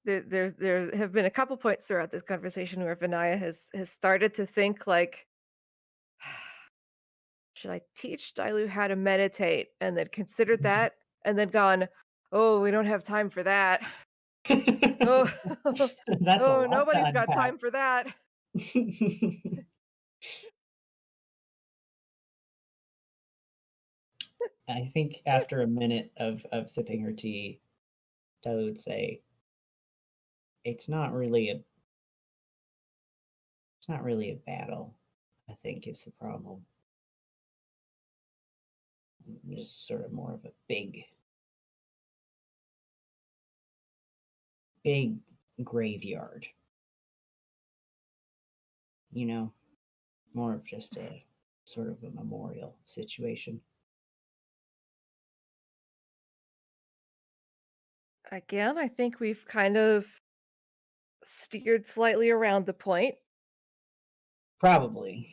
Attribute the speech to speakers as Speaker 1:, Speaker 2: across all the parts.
Speaker 1: There have been a couple points throughout this conversation where Vinaya has started to think like, should I teach Dilue how to meditate? And then considered that, and then gone, oh, we don't have time for that. Oh,
Speaker 2: That's a
Speaker 1: oh,
Speaker 2: lot to
Speaker 1: nobody's got
Speaker 2: unpack.
Speaker 1: time for that.
Speaker 2: I think after a minute of sipping her tea, Della would say, "It's not really a it's not really a battle. I think is the problem. Just sort of more of a big graveyard. You know, more of just a sort of a memorial situation."
Speaker 1: Again, I think we've kind of steered slightly around the point.
Speaker 2: Probably.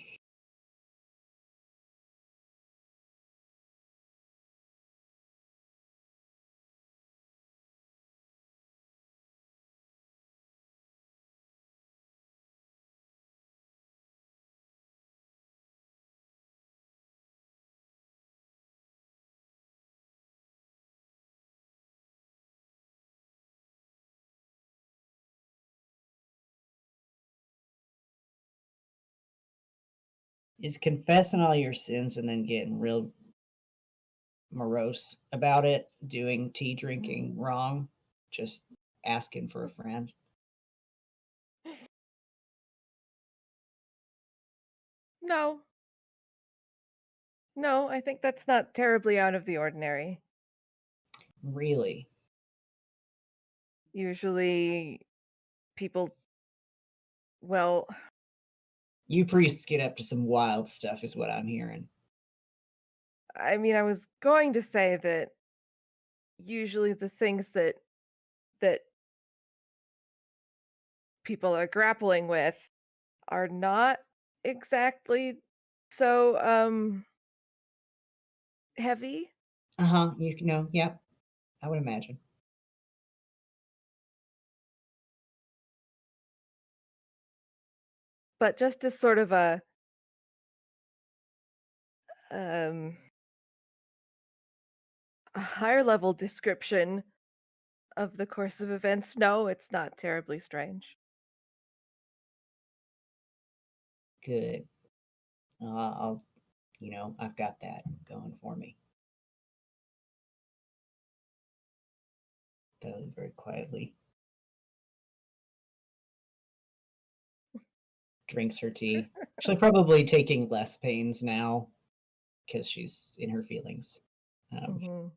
Speaker 2: Is confessing all your sins and then getting real morose about it, doing tea drinking wrong, just asking for a friend?
Speaker 1: No, no, I think that's not terribly out of the ordinary.
Speaker 2: Really?
Speaker 1: Usually people, well,
Speaker 2: You priests get up to some wild stuff, is what I'm hearing.
Speaker 1: I mean, I was going to say that usually the things that people are grappling with are not exactly so heavy,
Speaker 2: Uh huh. You know, yep. I would imagine.
Speaker 1: but just as sort of um a higher level description of the course of events, no, it's not terribly strange.
Speaker 2: Good. I'll, I've got that going for me. Very quietly drinks her tea. She's probably taking less pains now because she's in her feelings, um,
Speaker 1: Mhm.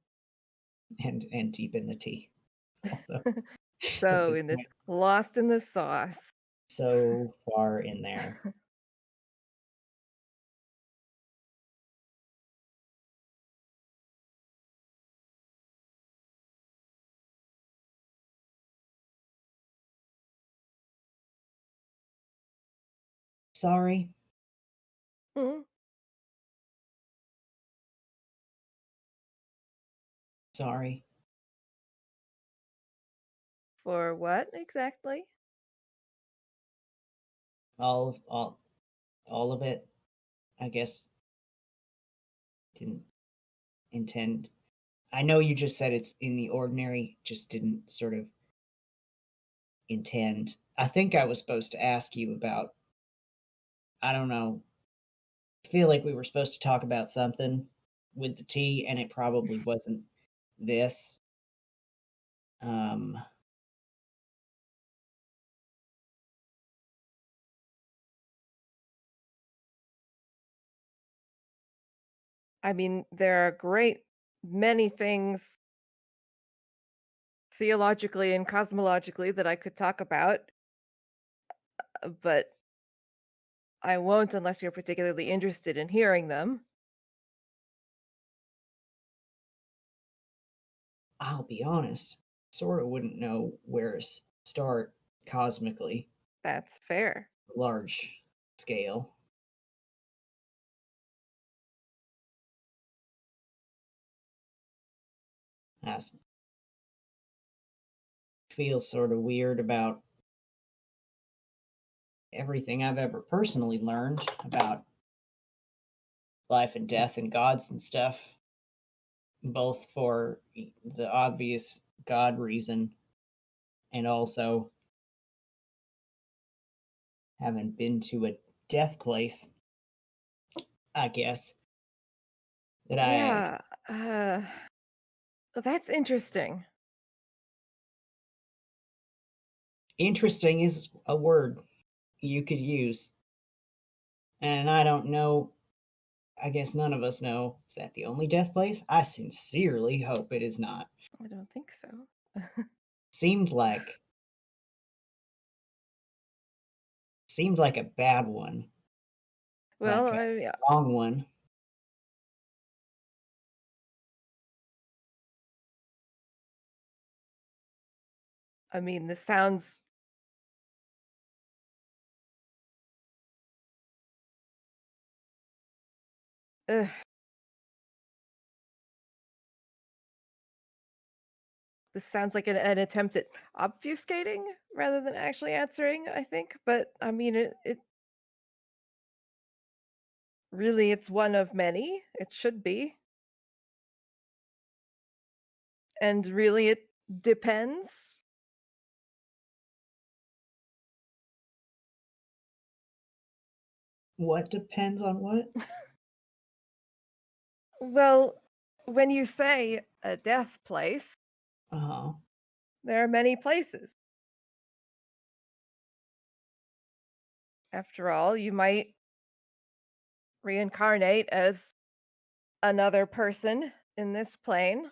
Speaker 2: and deep in the tea. Also, at
Speaker 1: So,
Speaker 2: this
Speaker 1: and it's
Speaker 2: point,
Speaker 1: lost in the sauce.
Speaker 2: so far in there. Sorry,
Speaker 1: Mhm.
Speaker 2: sorry.
Speaker 1: For what exactly?
Speaker 2: All, all, all of it. I guess didn't intend. I know you just said it's in the ordinary. Just didn't sort of intend. I think I was supposed to ask you about. I don't know. I feel like we were supposed to talk about something with the tea, and it probably wasn't this. Um,
Speaker 1: I mean, there are great many things theologically and cosmologically that I could talk about, but I won't unless you're particularly interested in hearing them.
Speaker 2: I'll be honest. Sort of wouldn't know where to start cosmically,
Speaker 1: That's fair.
Speaker 2: large scale. That's feel sort of weird about everything I've ever personally learned about life and death and gods and stuff, both for the obvious God reason and also having been to a death place, I guess, that I
Speaker 1: Yeah. Well, that's interesting.
Speaker 2: interesting is a word you could use. And I don't know, I guess none of us know. Is that the only death place? I sincerely hope it is not.
Speaker 1: I don't think so.
Speaker 2: Seemed like seemed like a bad one,
Speaker 1: Well,
Speaker 2: like a wrong one.
Speaker 1: I mean, this sounds ugh, this sounds like an attempt at obfuscating rather than actually answering, I think. But I mean, it really it's one of many. It should be. And really it depends.
Speaker 2: What depends on what?
Speaker 1: Well, when you say a death place,
Speaker 2: Uh-huh.
Speaker 1: there are many places. After all, you might reincarnate as another person in this plane,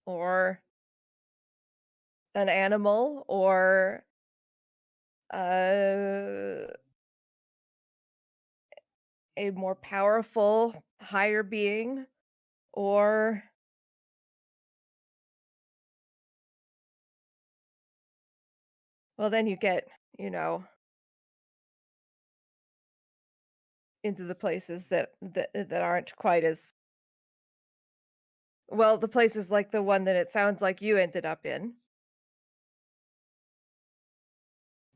Speaker 1: or an animal, or uh, a more powerful, higher being, or well, then you get, you know, into the places that aren't quite as well, the places like the one that it sounds like you ended up in.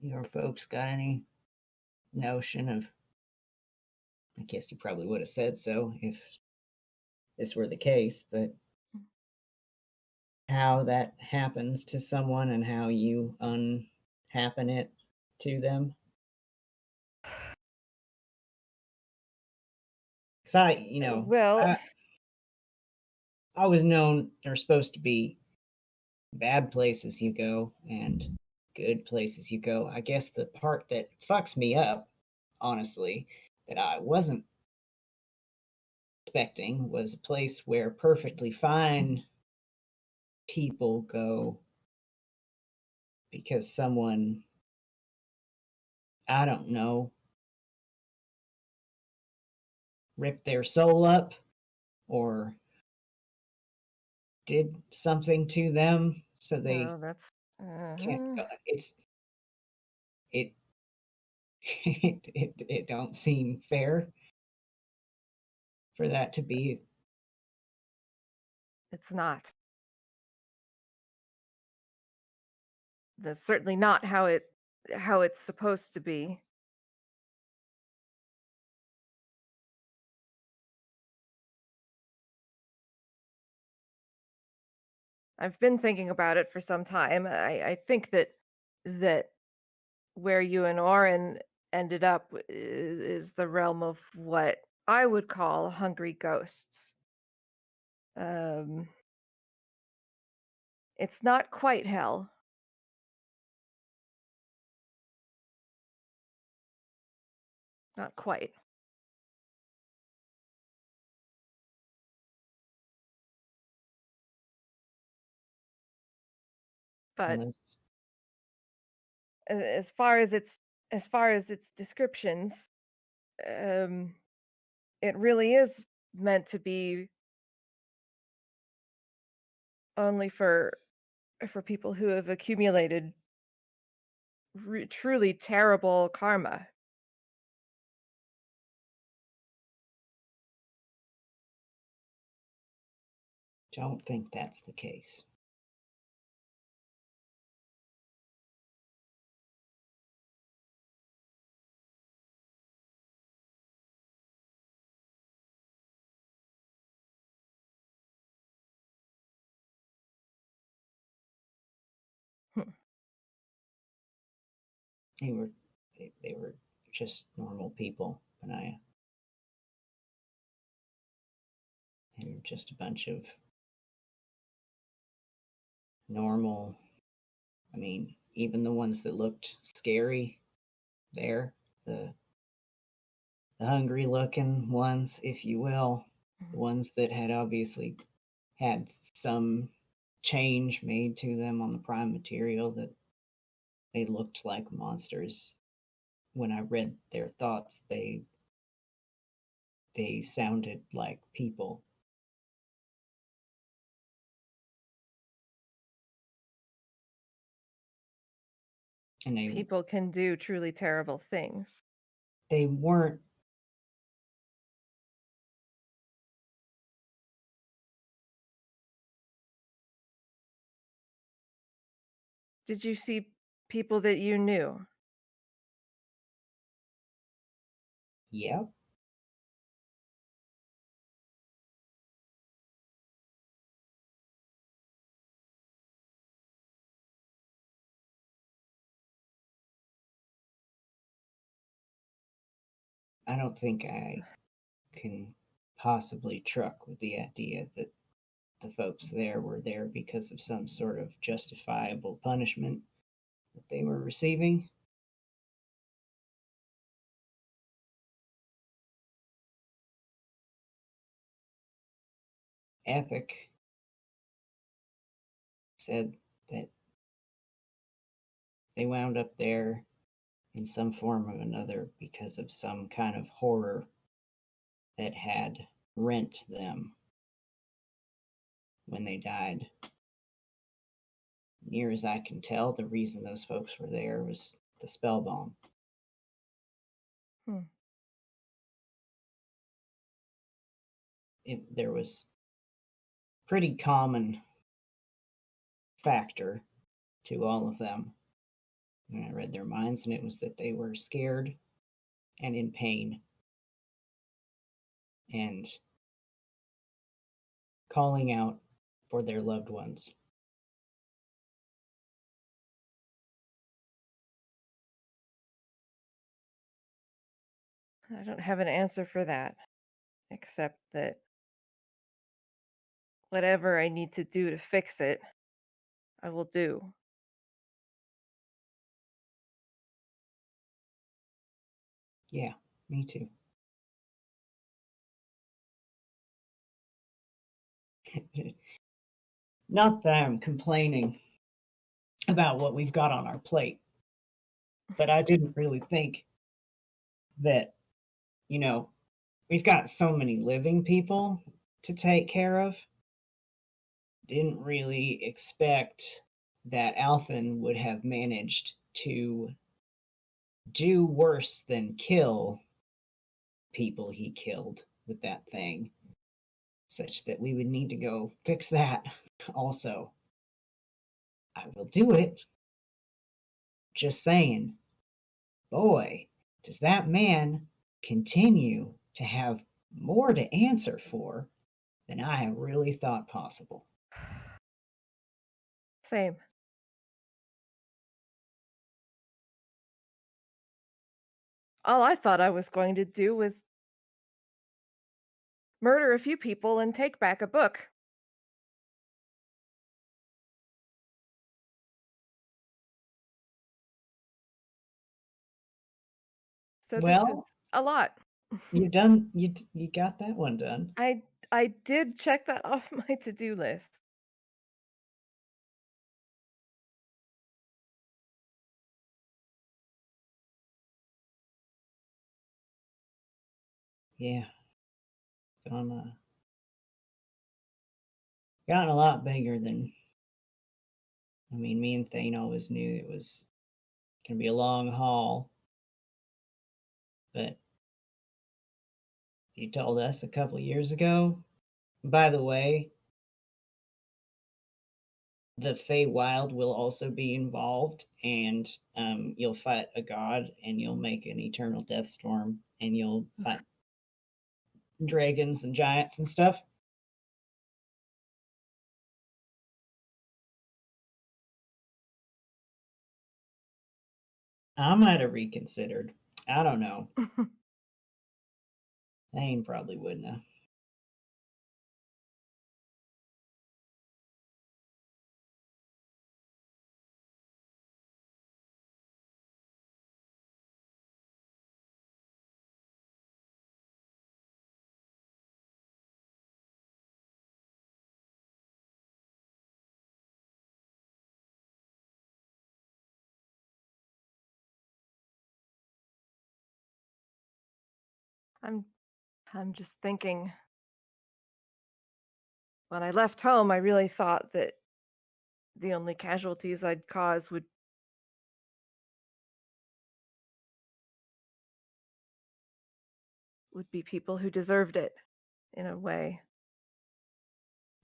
Speaker 2: Your folks got any notion of, I guess you probably would have said so if this were the case, but how that happens to someone and how you unhappen it to them? Because
Speaker 1: Well,
Speaker 2: I was known there's supposed to be bad places you go and good places you go. I guess the part that fucks me up, honestly, that I wasn't expecting was a place where perfectly fine people go because someone, I don't know, ripped their soul up or did something to them so they
Speaker 1: no, that's
Speaker 2: can't
Speaker 1: uh-huh.
Speaker 2: go. It it don't seem fair for that to be.
Speaker 1: It's not. That's certainly not how it's supposed to be. I've been thinking about it for some time. I think that where you and Oren ended up is the realm of what I would call hungry ghosts. Um, it's not quite hell, not quite, but
Speaker 2: Unless
Speaker 1: as far as its descriptions, um, it really is meant to be only for people who have accumulated truly terrible karma.
Speaker 2: don't think that's the case. They were they were just normal people, Benaya. They were just a bunch of normal. I mean, even the ones that looked scary there, the the hungry looking ones, if you will, the
Speaker 1: Mhm.
Speaker 2: ones that had obviously had some change made to them on the prime material that they looked like monsters. When I read their thoughts, they sounded like people, and
Speaker 1: People can do truly terrible things.
Speaker 2: they weren't.
Speaker 1: Did you see people that you knew?
Speaker 2: Yep, I don't think I can possibly truck with the idea that the folks there were there because of some sort of justifiable punishment that they were receiving. Epic said that they wound up there in some form or another because of some kind of horror that had rent them when they died. Near as I can tell, the reason those folks were there was the spell bomb.
Speaker 1: Hmm.
Speaker 2: There was pretty common factor to all of them when I read their minds, and it was that they were scared and in pain and calling out for their loved ones.
Speaker 1: I don't have an answer for that, except that whatever I need to do to fix it, I will do.
Speaker 2: Yeah, me too. Not that I'm complaining about what we've got on our plate, but I didn't really think that, you know, we've got so many living people to take care of. Didn't really expect that Althan would have managed to do worse than kill people he killed with that thing, such that we would need to go fix that also. I will do it. Just saying, boy, does that man continue to have more to answer for than I have really thought possible.
Speaker 1: Same. All I thought I was going to do was murder a few people and take back a book. So this is
Speaker 2: Well,
Speaker 1: a lot.
Speaker 2: you got that one done.
Speaker 1: I I did check that off my to-do list.
Speaker 2: Yeah, gone gotten a lot bigger than. I mean, me and Thane always knew it was gonna be a long haul, but you told us a couple years ago. By the way, the Feywild will also be involved, and you'll fight a god, and you'll make an eternal death storm, and you'll fight dragons and giants and stuff. I might have reconsidered. I don't know. Thane probably wouldn't have.
Speaker 1: I'm I'm just thinking when I left home, I really thought that the only casualties I'd cause would be people who deserved it in a way.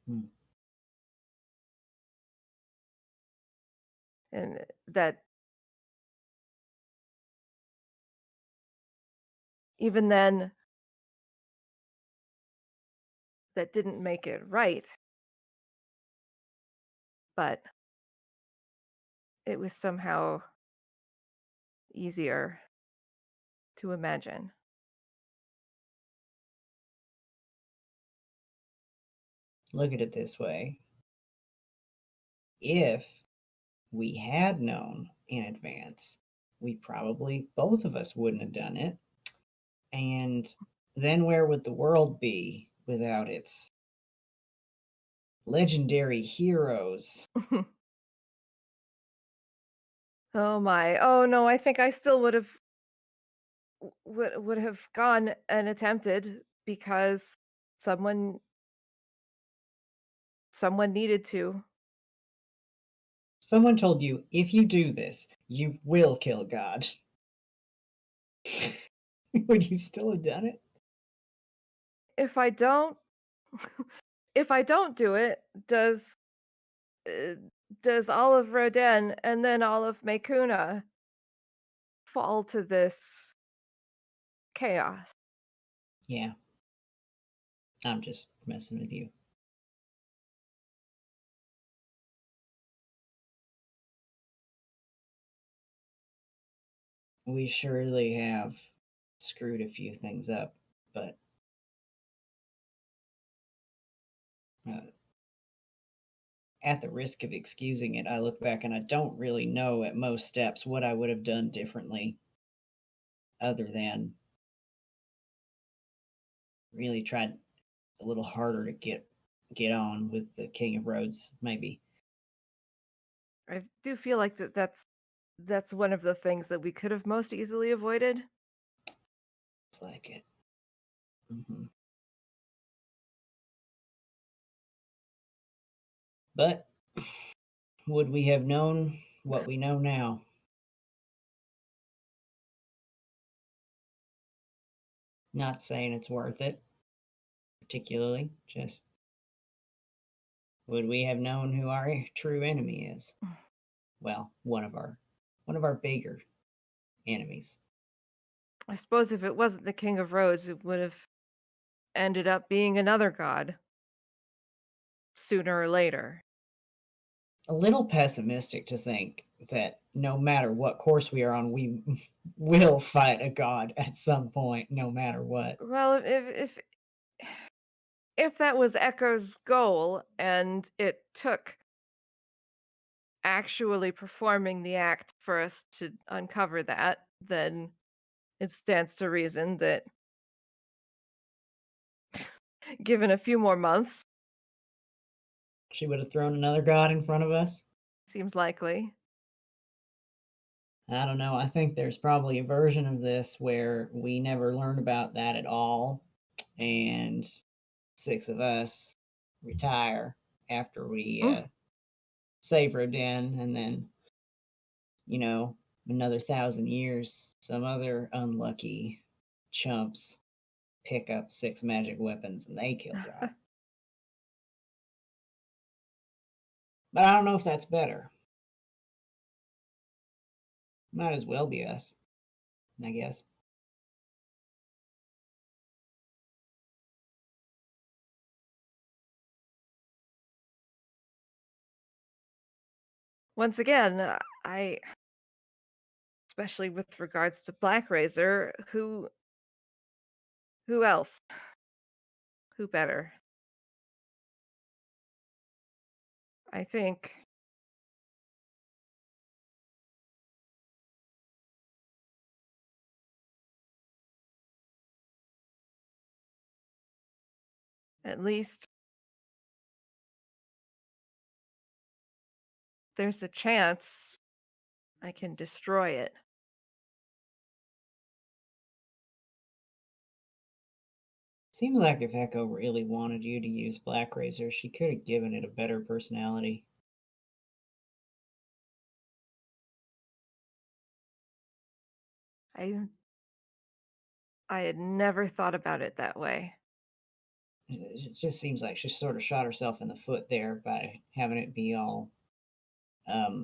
Speaker 2: Hmm.
Speaker 1: And that even then that didn't make it right, but it was somehow easier to imagine.
Speaker 2: Look at it this way. If we had known in advance, we probably, both of us, wouldn't have done it. And then where would the world be without its legendary heroes?
Speaker 1: Oh my. Oh no, I think I still would have gone and attempted because someone someone needed to.
Speaker 2: Someone told you, if you do this, you will kill God. Would you still have done it?
Speaker 1: If I don't if I don't do it, uh, does all of Roden and then all of Mekuna fall to this chaos?
Speaker 2: Yeah, I'm just messing with you. We surely have screwed a few things up, but uh, at the risk of excusing it, I look back and I don't really know at most steps what I would have done differently other than really tried a little harder to get on with the King of Roads, maybe.
Speaker 1: I do feel like that's one of the things that we could have most easily avoided.
Speaker 2: It's like it. Hmm. But would we have known what we know now? Not saying it's worth it, particularly. Just would we have known who our true enemy is? Well, one of our bigger enemies.
Speaker 1: I suppose if it wasn't the King of Roads, it would have ended up being another god sooner or later.
Speaker 2: A little pessimistic to think that no matter what course we are on, we will fight a god at some point, no matter what.
Speaker 1: Well, if that was Echo's goal and it took actually performing the act for us to uncover that, then it stands to reason that given a few more months,
Speaker 2: She would have thrown another god in front of us.
Speaker 1: seems likely.
Speaker 2: I don't know. I think there's probably a version of this where we never learn about that at all, and six of us retire after we
Speaker 1: Mm.
Speaker 2: save Rodin, and then, you know, another 1,000 years, some other unlucky chumps pick up six magic weapons and they kill God. But I don't know if that's better. Might as well be us, I guess.
Speaker 1: Once again, especially with regards to Black Razor. Who else? Who better? I think at least there's a chance I can destroy it.
Speaker 2: Seems like if Echo really wanted you to use Black Razor, she could have given it a better personality.
Speaker 1: I I had never thought about it that way.
Speaker 2: It just seems like she sort of shot herself in the foot there by having it be all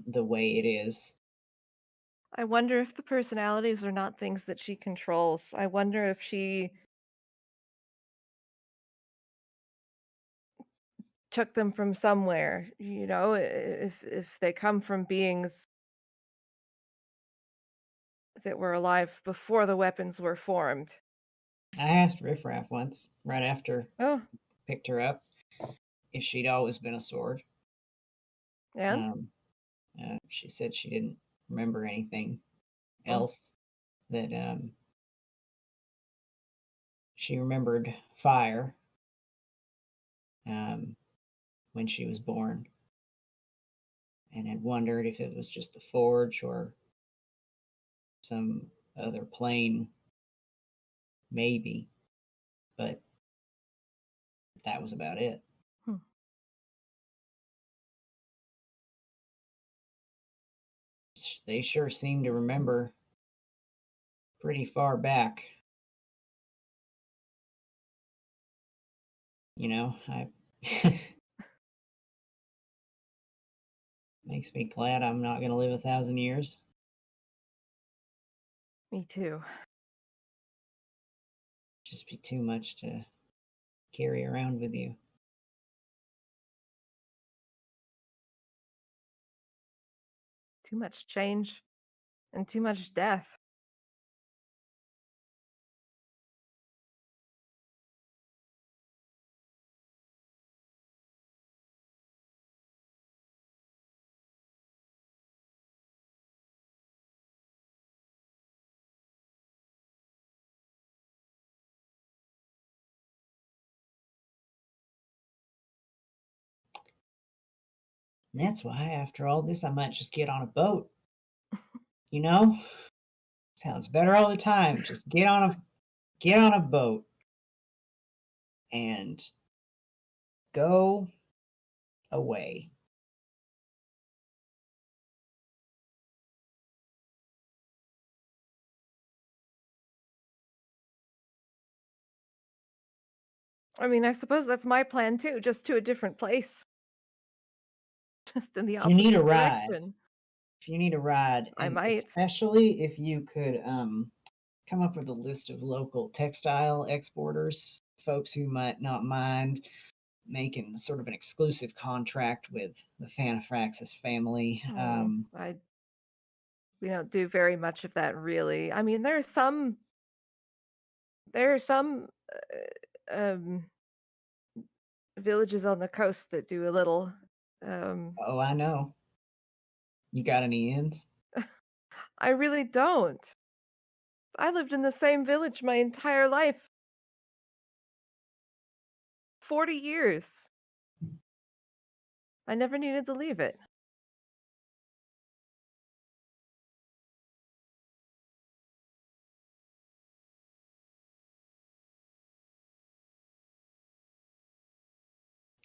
Speaker 2: the way it is.
Speaker 1: I wonder if the personalities are not things that she controls. I wonder if she took them from somewhere, if they come from beings that were alive before the weapons were formed.
Speaker 2: I asked Riff Raff once, right after
Speaker 1: Oh,
Speaker 2: picked her up, if she'd always been a sword.
Speaker 1: and
Speaker 2: Um, she said she didn't remember anything
Speaker 1: oh,
Speaker 2: else. That she remembered fire um, when she was born, and had wondered if it was just the forge or some other plane, maybe. But that was about it.
Speaker 1: hmm,
Speaker 2: They sure seem to remember pretty far back. I makes me glad I'm not going to live 1,000 years.
Speaker 1: me too.
Speaker 2: Just be too much to carry around with you.
Speaker 1: Too much change and too much death.
Speaker 2: And that's why, after all this, I might just get on a boat. You know, sounds better all the time. Just get on a boat and go away.
Speaker 1: I mean, I suppose that's my plan too, just to a different place, just in the
Speaker 2: If you need a
Speaker 1: opposite
Speaker 2: ride,
Speaker 1: direction.
Speaker 2: if you need a ride,
Speaker 1: I
Speaker 2: and
Speaker 1: might.
Speaker 2: especially if you could come up with a list of local textile exporters, folks who might not mind making sort of an exclusive contract with the Fanafraxis family.
Speaker 1: Oh, we don't do very much of that really. I mean, there are some um villages on the coast that do a little. Um,
Speaker 2: Oh, I know. You got any ends?
Speaker 1: I really don't. I lived in the same village my entire life, 40 years. I never needed to leave it.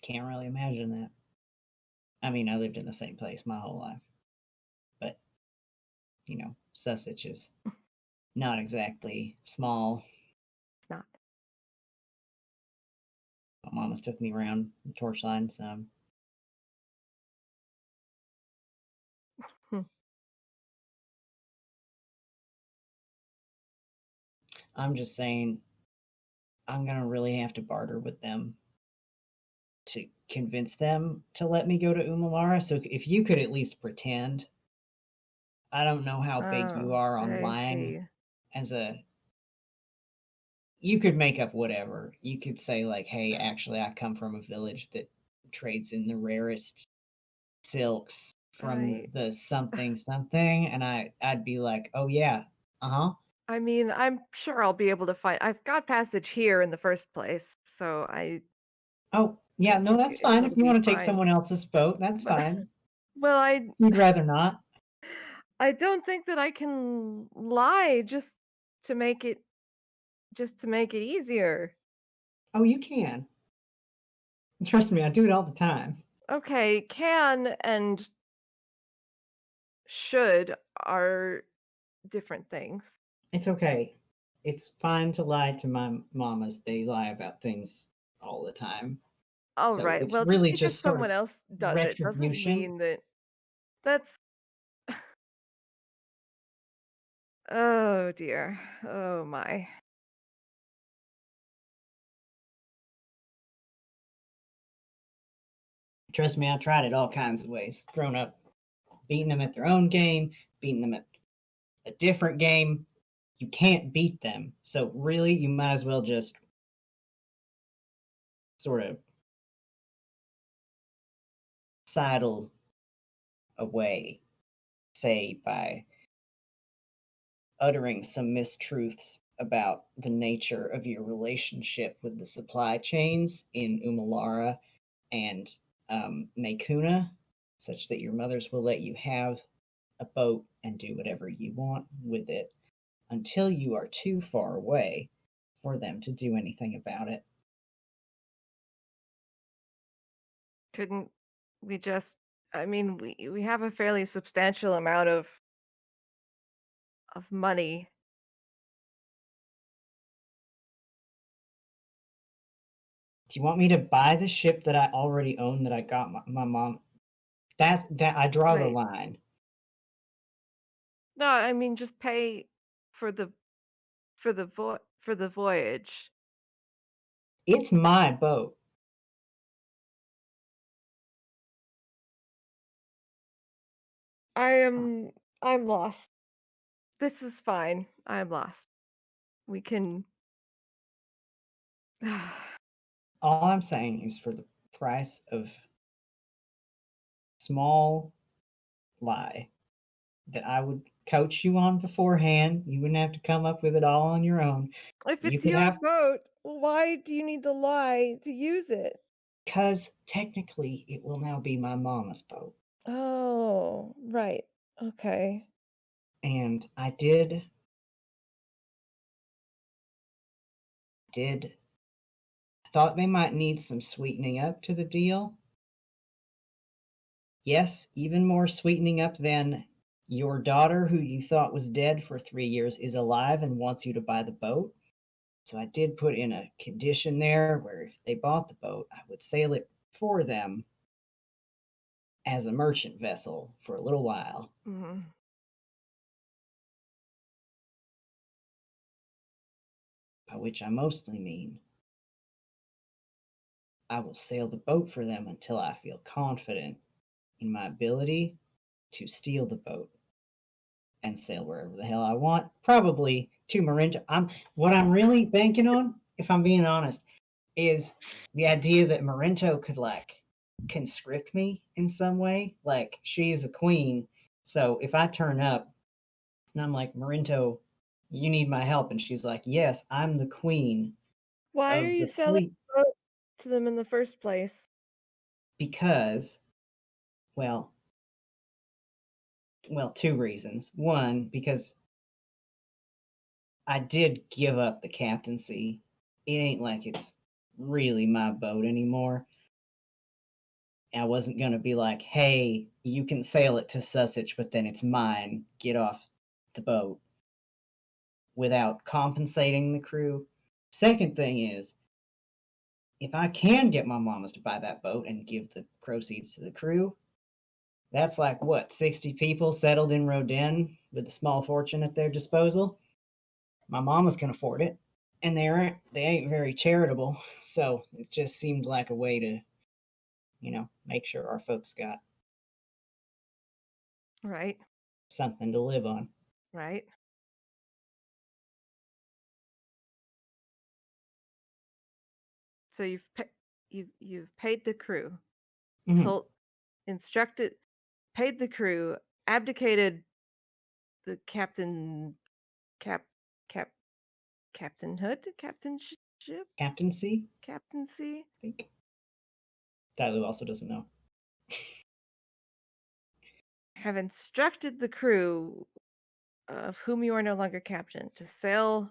Speaker 2: Can't really imagine that. I mean, I lived in the same place my whole life, but Sussex is not exactly small.
Speaker 1: It's not.
Speaker 2: My mama's took me around the Torchline some.
Speaker 1: Hmm.
Speaker 2: I'm just saying, I'm gonna really have to barter with them to convince them to let me go to Umalara. So if you could at least pretend I don't know how big you
Speaker 1: Oh,
Speaker 2: are on
Speaker 1: I
Speaker 2: lying
Speaker 1: see.
Speaker 2: as a you could make up whatever. You could say like, "Hey, actually I come from a village that trades in the rarest silks from
Speaker 1: I
Speaker 2: the something something," and I'd be like, "Oh yeah. Uh-huh."
Speaker 1: I mean, I'm sure I'll be able to find I've got passage here in the first place, so
Speaker 2: Oh,
Speaker 1: I
Speaker 2: yeah, no,
Speaker 1: think
Speaker 2: that's fine. If
Speaker 1: it'll
Speaker 2: you
Speaker 1: be
Speaker 2: want to take
Speaker 1: fine.
Speaker 2: someone else's boat, that's
Speaker 1: But
Speaker 2: fine.
Speaker 1: well,
Speaker 2: You'd rather not?
Speaker 1: I don't think that I can lie to make it just to make it easier.
Speaker 2: Oh, you can. Trust me, I do it all the time.
Speaker 1: Okay, can and should are different things.
Speaker 2: It's okay. It's fine to lie to my mamas. They lie about things all the time.
Speaker 1: All
Speaker 2: So
Speaker 1: right.
Speaker 2: it's
Speaker 1: Well, just
Speaker 2: really
Speaker 1: because
Speaker 2: just sort
Speaker 1: someone
Speaker 2: of
Speaker 1: else does it doesn't
Speaker 2: retribution.
Speaker 1: mean that that's oh dear. Oh my.
Speaker 2: Trust me, I tried it all kinds of ways. Grown up, beating them at their own game, beating them at a different game. You can't beat them. So really, you might as well just sort of sidle away, say, by uttering some mistruths about the nature of your relationship with the supply chains in Umalara and Makuna, such that your mothers will let you have a boat and do whatever you want with it until you are too far away for them to do anything about it.
Speaker 1: Couldn't we just I mean, we have a fairly substantial amount of money.
Speaker 2: Do you want me to buy the ship that I already own that I got my mom? That I draw the
Speaker 1: Right.
Speaker 2: line.
Speaker 1: No, I mean just pay for the voyage.
Speaker 2: It's my boat.
Speaker 1: I am I'm lost. This is fine. I'm lost. We can
Speaker 2: All I'm saying is for the price of small lie that I would coach you on beforehand. You wouldn't have to come up with it all on your own.
Speaker 1: if
Speaker 2: You
Speaker 1: it's
Speaker 2: could
Speaker 1: your
Speaker 2: have,
Speaker 1: boat, why do you need to lie to use it?
Speaker 2: because technically it will now be my mama's boat.
Speaker 1: Oh, right. Okay.
Speaker 2: And did, thought they might need some sweetening up to the deal. Yes, even more sweetening up than your daughter, who you thought was dead for 3 years, is alive and wants you to buy the boat. So I did put in a condition there where if they bought the boat, I would sail it for them as a merchant vessel for a little while,
Speaker 1: Mhm.
Speaker 2: by which I mostly mean I will sail the boat for them until I feel confident in my ability to steal the boat and sail wherever the hell I want, probably to Marinta. What I'm really banking on, if I'm being honest, is the idea that Marinto could like conscript me in some way. Like she's a queen, so if I turn up and I'm like, Marinto, you need my help, and she's like, yes, I'm the queen
Speaker 1: Why are
Speaker 2: of
Speaker 1: you
Speaker 2: the
Speaker 1: selling
Speaker 2: fleet,
Speaker 1: the boat to them in the first place?
Speaker 2: because, well, two reasons. One, because I did give up the captaincy. It ain't like it's really my boat anymore. I wasn't going to be like, hey, you can sail it to Sussex, but then it's mine. Get off the boat without compensating the crew. Second thing is, if I can get my mamas to buy that boat and give the proceeds to the crew, that's like what, 60 people settled in Rodin with a small fortune at their disposal. My mamas can afford it, and they ain't very charitable, so it just seemed like a way to, make sure our folks got
Speaker 1: Right.
Speaker 2: something to live on.
Speaker 1: right? So you've paid the crew,
Speaker 2: Mhm.
Speaker 1: told instructed paid the crew, abdicated the cap cap captainhood, captainship,
Speaker 2: Captaincy,
Speaker 1: captaincy,
Speaker 2: I think. Dilue also doesn't know.
Speaker 1: have instructed the crew of whom you are no longer captain to sail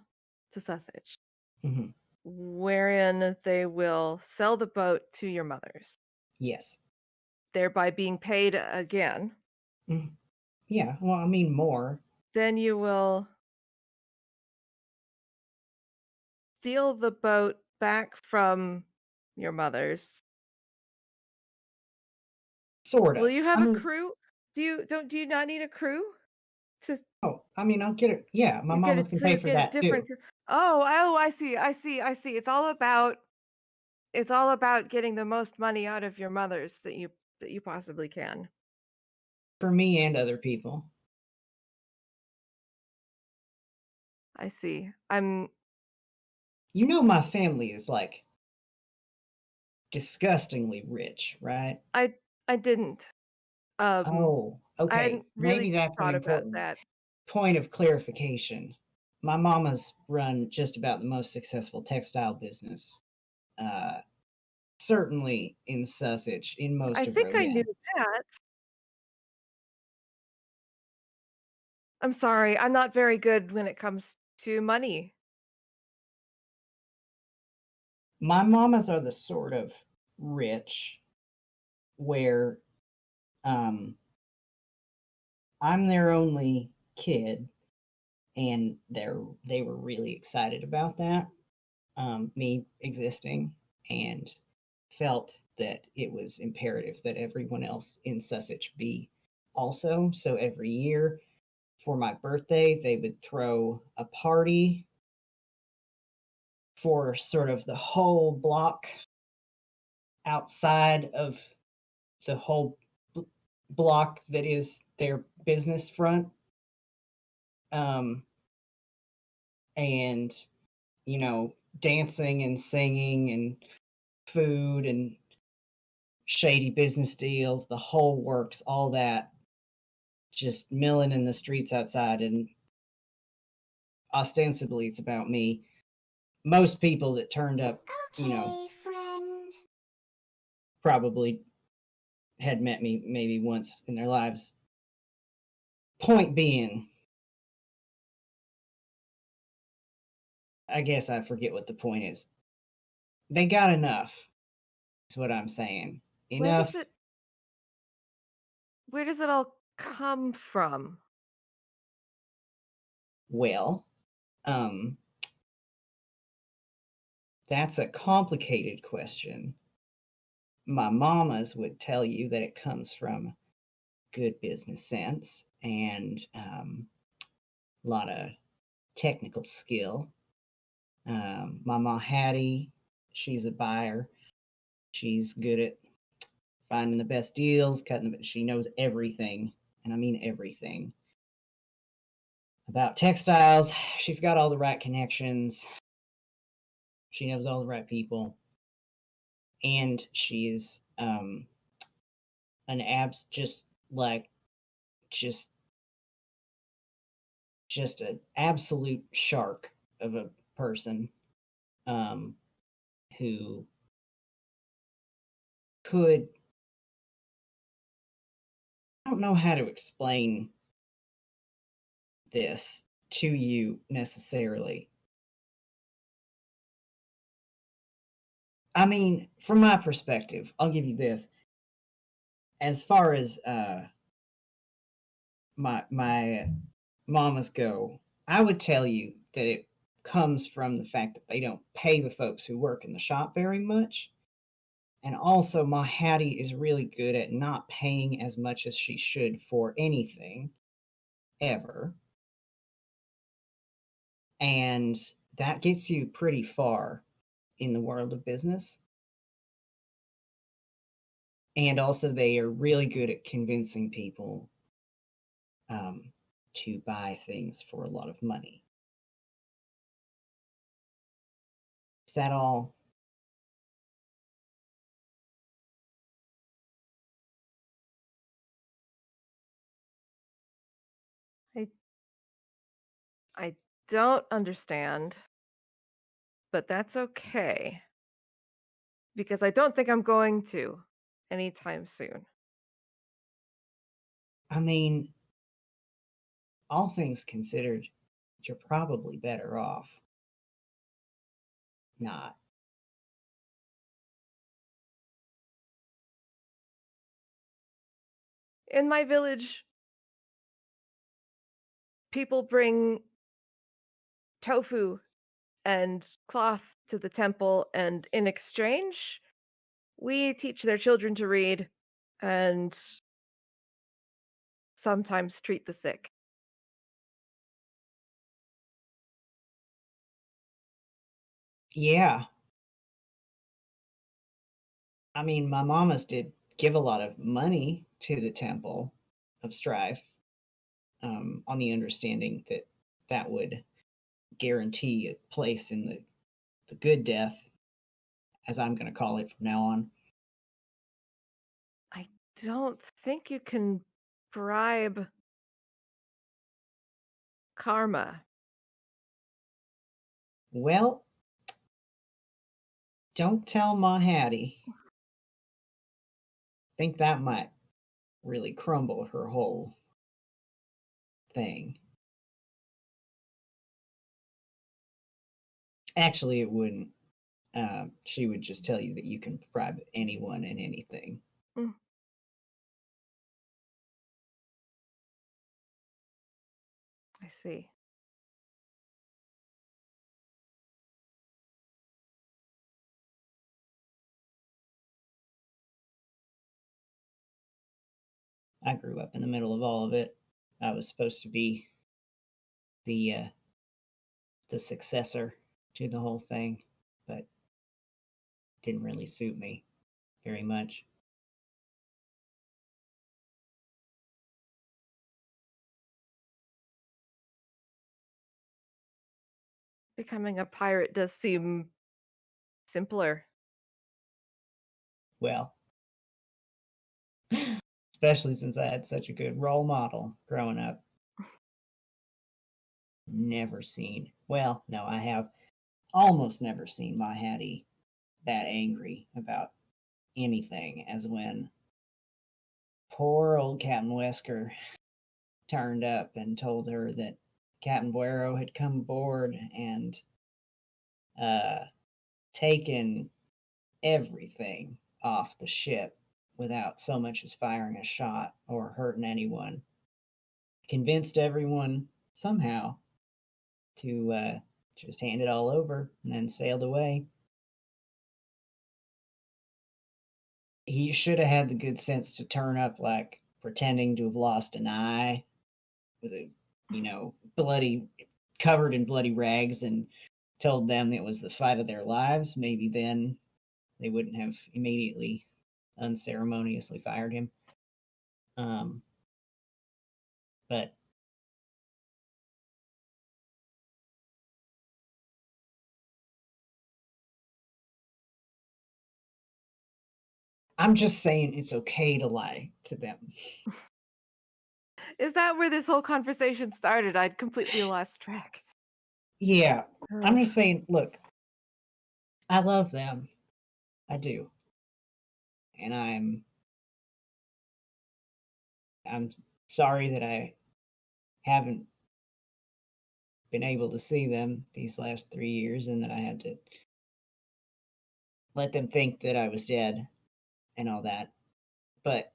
Speaker 1: to Sussex,
Speaker 2: Mhm.
Speaker 1: wherein they will sell the boat to your mothers,
Speaker 2: Yes.
Speaker 1: thereby being paid again.
Speaker 2: Mhm. Yeah, well, I mean more.
Speaker 1: Then you will steal the boat back from your mothers. Will
Speaker 2: Sorta.
Speaker 1: you have
Speaker 2: I
Speaker 1: a
Speaker 2: mean,
Speaker 1: crew? Do you not need a crew to
Speaker 2: oh, I mean, I'll get it. Yeah, my mamas can
Speaker 1: so
Speaker 2: pay
Speaker 1: you
Speaker 2: for
Speaker 1: get a
Speaker 2: that
Speaker 1: different
Speaker 2: too.
Speaker 1: crew? Oh, I see. It's all about getting the most money out of your mothers that you possibly can.
Speaker 2: For me and other people.
Speaker 1: I see. I'm
Speaker 2: You know my family is like disgustingly rich, right?
Speaker 1: I I didn't. Um
Speaker 2: Oh,
Speaker 1: I
Speaker 2: okay.
Speaker 1: hadn't
Speaker 2: Maybe
Speaker 1: really
Speaker 2: that's an
Speaker 1: thought about
Speaker 2: important
Speaker 1: that.
Speaker 2: point of clarification. My mama's run just about the most successful textile business, uh, certainly in Sussex, in
Speaker 1: I
Speaker 2: most of
Speaker 1: think I knew
Speaker 2: Rodan.
Speaker 1: that. I'm sorry. I'm not very good when it comes to money.
Speaker 2: My mamas are the sort of rich where um, I'm their only kid, and they were really excited about that, me existing, and felt that it was imperative that everyone else in Sussex be also. So every year for my birthday, they would throw a party for sort of the whole block outside of the whole block that is their business front. Um, and, you know, dancing and singing and food and shady business deals, the whole works, all that, just milling in the streets outside. And ostensibly, it's about me. Most people that turned up, you know,
Speaker 3: Okay, friend.
Speaker 2: probably had met me maybe once in their lives. Point being, I guess I forget what the point is. They got enough, is what I'm saying.
Speaker 1: Where does
Speaker 2: Enough,
Speaker 1: it where does it all come from?
Speaker 2: well, um, that's a complicated question. My mamas would tell you that it comes from good business sense and a lot of technical skill. My ma Hattie, she's a buyer. She's good at finding the best deals, cutting the. She knows everything, and I mean everything about textiles. She's got all the right connections. She knows all the right people, and she's an abs like just just an absolute shark of a person, um, who could. I don't know how to explain this to you necessarily. I mean, from my perspective, I'll give you this. As far as my mamas go, I would tell you that it comes from the fact that they don't pay the folks who work in the shop very much. And also, my Hattie is really good at not paying as much as she should for anything ever. And that gets you pretty far in the world of business. And also, they are really good at convincing people um, to buy things for a lot of money. Is that all?
Speaker 1: I I don't understand, but that's okay because I don't think I'm going to anytime soon.
Speaker 2: I mean, all things considered, you're probably better off not.
Speaker 1: In my village, people bring tofu and cloth to the temple, and in exchange, we teach their children to read and sometimes treat the sick.
Speaker 2: Yeah, I mean, my mamas did give a lot of money to the Temple of Strife, on the understanding that that would guarantee a place in the good death, as I'm going to call it from now on.
Speaker 1: I don't think you can bribe karma.
Speaker 2: Well, don't tell Ma Hattie. Think that might really crumble her whole thing. Actually, it wouldn't. She would just tell you that you can bribe anyone and anything.
Speaker 1: Mm, I see.
Speaker 2: I grew up in the middle of all of it. I was supposed to be the the successor to the whole thing, but didn't really suit me very much.
Speaker 1: Becoming a pirate does seem simpler.
Speaker 2: Well, especially since I had such a good role model growing up. Never seen, well, no, I have almost never seen my Hattie that angry about anything as when poor old Captain Wesker turned up and told her that Captain Buero had come aboard and uh, taken everything off the ship without so much as firing a shot or hurting anyone. Convinced everyone somehow to just hand it all over and then sailed away. He should have had the good sense to turn up like pretending to have lost an eye with a, bloody, covered in bloody rags and told them it was the fight of their lives. Maybe then they wouldn't have immediately unceremoniously fired him. Um, but I'm just saying it's okay to lie to them.
Speaker 1: Is that where this whole conversation started? I'd completely lost track.
Speaker 2: Yeah, I'm
Speaker 1: Uh,
Speaker 2: just saying, look, I love them. I do. And I'm sorry that I haven't been able to see them these last 3 years and that I had to let them think that I was dead and all that. But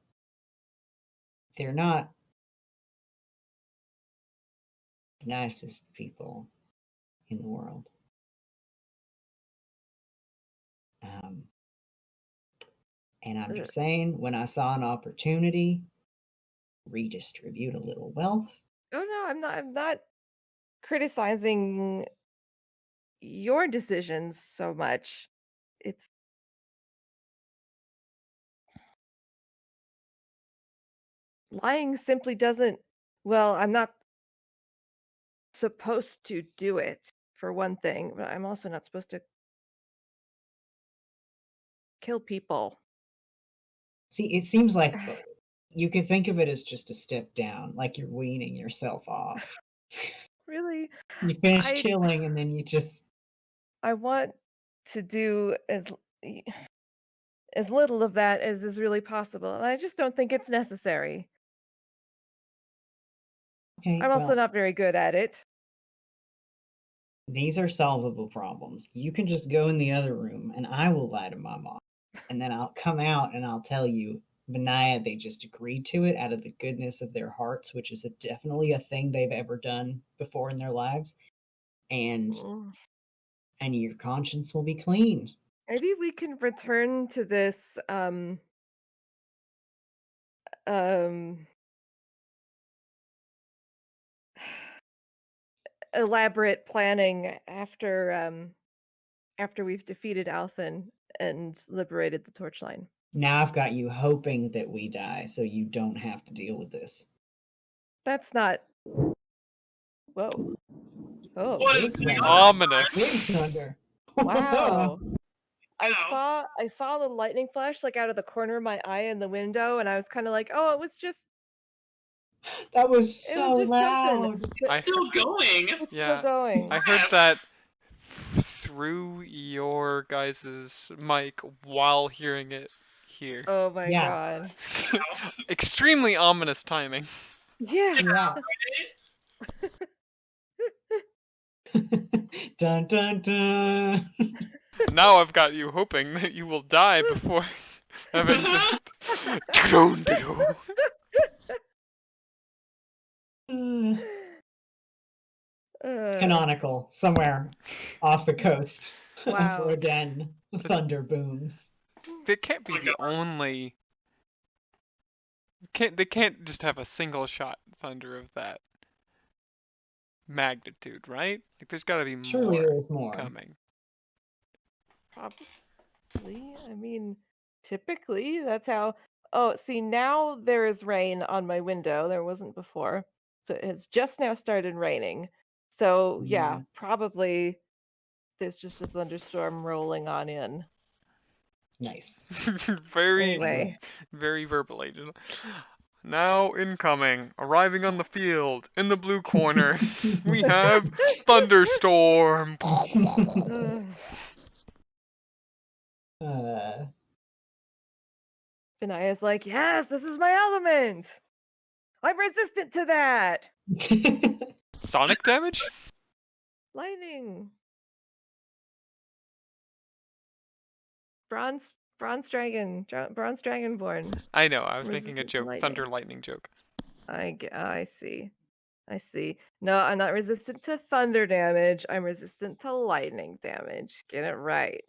Speaker 2: they're not the nicest people in the world. Um, and I'm
Speaker 1: uh,
Speaker 2: just saying, when I saw an opportunity, redistribute a little wealth.
Speaker 1: oh no, I'm not criticizing your decisions so much. It's lying simply doesn't Well, I'm not supposed to do it, for one thing, but I'm also not supposed to kill people.
Speaker 2: See, it seems like you could think of it as just a step down, like you're weaning yourself off.
Speaker 1: Really?
Speaker 2: You finish
Speaker 1: I
Speaker 2: killing and then you just
Speaker 1: I want to do as little of that as is really possible, and I just don't think it's necessary.
Speaker 2: okay,
Speaker 1: I'm also
Speaker 2: well,
Speaker 1: not very good at it.
Speaker 2: these are solvable problems. You can just go in the other room and I will lie to my mom. And then I'll come out and I'll tell you, Vinaya, they just agreed to it out of the goodness of their hearts, which is definitely a thing they've ever done before in their lives. And
Speaker 1: Mm.
Speaker 2: your conscience will be clean.
Speaker 1: Maybe we can return to this um elaborate planning after we've defeated Althen and liberated the Torchline.
Speaker 2: Now I've got you hoping that we die so you don't have to deal with this.
Speaker 1: That's not. Whoa. Oh.
Speaker 3: What is
Speaker 2: Big
Speaker 3: going
Speaker 2: thunder.
Speaker 3: on?
Speaker 2: Big
Speaker 4: Ominous.
Speaker 2: thunder.
Speaker 1: Wow. I
Speaker 3: Ow.
Speaker 1: saw the lightning flash like out of the corner of my eye in the window, and I was kind of like, "Oh,
Speaker 2: That was
Speaker 1: it was
Speaker 2: so
Speaker 1: just something."
Speaker 2: loud.
Speaker 1: But
Speaker 3: It's still going.
Speaker 1: it's still
Speaker 4: Yeah,
Speaker 1: going.
Speaker 4: I heard that through your guys's mic while hearing it here.
Speaker 1: Oh my
Speaker 2: Yeah.
Speaker 1: god.
Speaker 4: Extremely ominous timing.
Speaker 1: Yeah.
Speaker 2: Yeah. Dun dun dun.
Speaker 4: Now I've got you hoping that you will die before having to. Dun-dun-dun.
Speaker 2: Canonical, somewhere off the coast of
Speaker 1: Wow.
Speaker 2: Roden, thunder booms.
Speaker 4: They can't be
Speaker 3: Oh my
Speaker 4: the
Speaker 3: God.
Speaker 4: only. They can't just have a single shot thunder of that magnitude, right? Like there's got to be
Speaker 2: Surely
Speaker 4: more
Speaker 2: there is more.
Speaker 4: coming.
Speaker 1: Probably. I mean, typically that's how. Oh, see, now there is rain on my window. There wasn't before. So it has just now started raining. So, yeah, probably there's just a thunderstorm rolling on in.
Speaker 2: Nice.
Speaker 4: Very,
Speaker 1: Anyway.
Speaker 4: very verbally. Now incoming, arriving on the field in the blue corner, we have thunderstorm.
Speaker 1: Ugh. Vinaya's like, yes, this is my element. I'm resistant to that.
Speaker 4: Sonic damage?
Speaker 1: Lightning. Bronze dragonborn.
Speaker 4: I know, I was making a
Speaker 1: Resistant to
Speaker 4: joke,
Speaker 1: lightning.
Speaker 4: thunder lightning joke.
Speaker 1: I see. I see. No, I'm not resistant to thunder damage. I'm resistant to lightning damage. Get it right.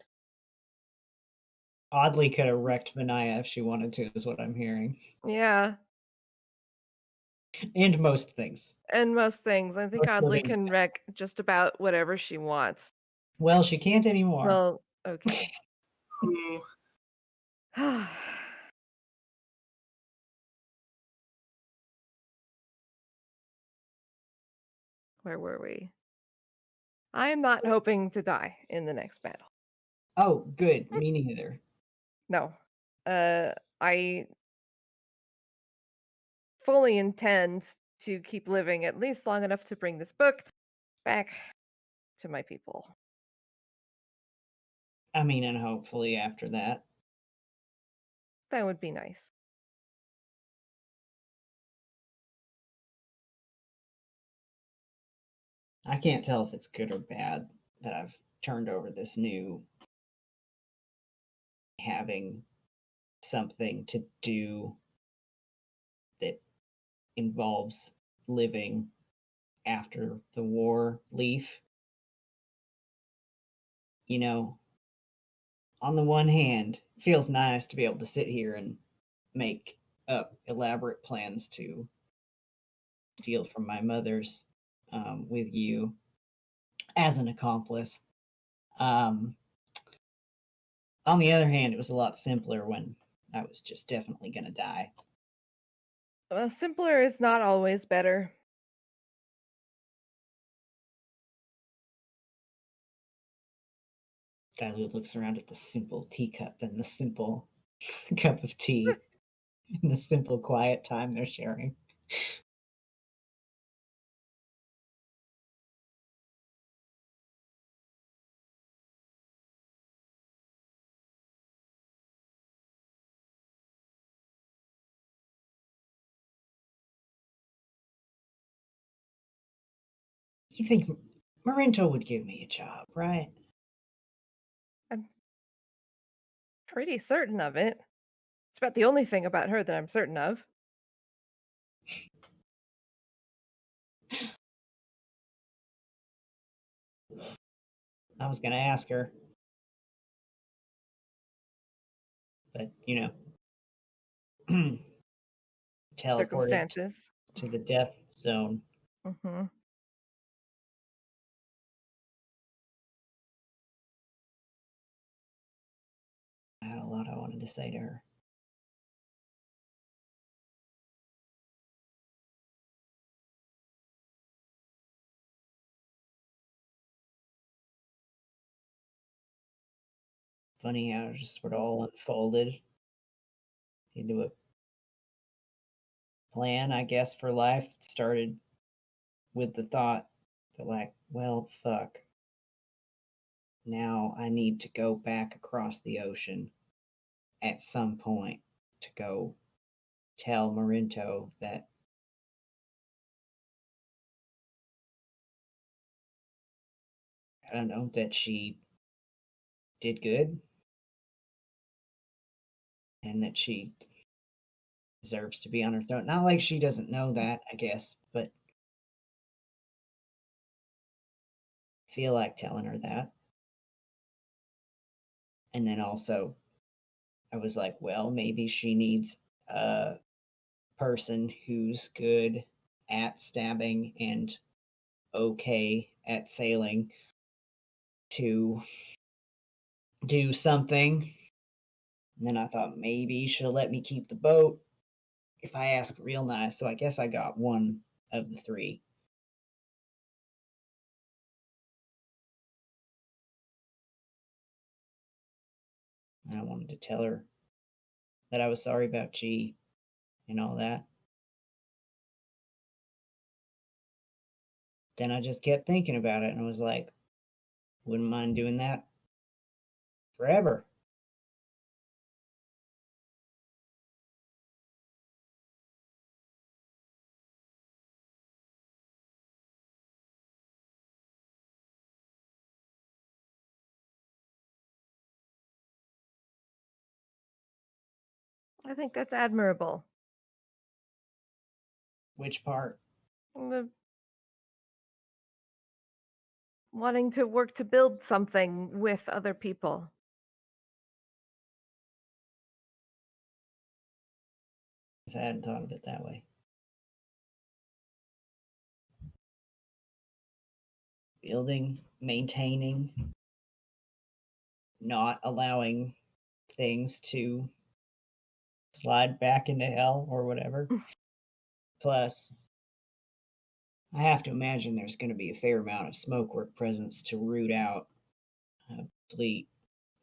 Speaker 2: Oddly could have wrecked Vinaya if she wanted to, is what I'm hearing.
Speaker 1: Yeah.
Speaker 2: And most things.
Speaker 1: And most things. I think
Speaker 2: Most
Speaker 1: Audley
Speaker 2: living
Speaker 1: can
Speaker 2: things.
Speaker 1: wreck just about whatever she wants.
Speaker 2: Well, she can't anymore.
Speaker 1: Well, okay.
Speaker 3: Ooh.
Speaker 1: Where were we? I am not hoping to die in the next battle.
Speaker 2: Oh, good. Me neither.
Speaker 1: No. I fully intend to keep living at least long enough to bring this book back to my people.
Speaker 2: I mean, and hopefully after that.
Speaker 1: That would be nice.
Speaker 2: I can't tell if it's good or bad that I've turned over this new having something to do that involves living after the war leaf. You know, on the one hand, it feels nice to be able to sit here and make up elaborate plans to steal from my mother's with you as an accomplice. Um, on the other hand, it was a lot simpler when I was just definitely going to die.
Speaker 1: Well, simpler is not always better.
Speaker 2: Dilute looks around at the simple teacup and the simple cup of tea and the simple quiet time they're sharing. You think Marinto would give me a job, right?
Speaker 1: I'm pretty certain of it. It's about the only thing about her that I'm certain of.
Speaker 2: I was gonna ask her, but teleported
Speaker 1: Circumstances.
Speaker 2: to the death zone.
Speaker 1: Mm-hmm.
Speaker 2: I had a lot I wanted to say to her. Funny how it just sort of all unfolded into a plan, I guess, for life. It started with the thought that, like, well, fuck. Now I need to go back across the ocean at some point to go tell Marinto that I don't know that she did good and that she deserves to be on her throne. Not like she doesn't know that, I guess, but feel like telling her that. And then also, I was like, well, maybe she needs a person who's good at stabbing and okay at sailing to do something. And then I thought maybe she'll let me keep the boat if I ask real nice. So I guess I got one of the three. And I wanted to tell her that I was sorry about G and all that. Then I just kept thinking about it and I was like, wouldn't mind doing that forever.
Speaker 1: I think that's admirable.
Speaker 2: Which part?
Speaker 1: The wanting to work to build something with other people.
Speaker 2: I hadn't thought of it that way. Building, maintaining, not allowing things to slide back into hell or whatever. Plus, I have to imagine there's going to be a fair amount of smokework presence to root out a fleet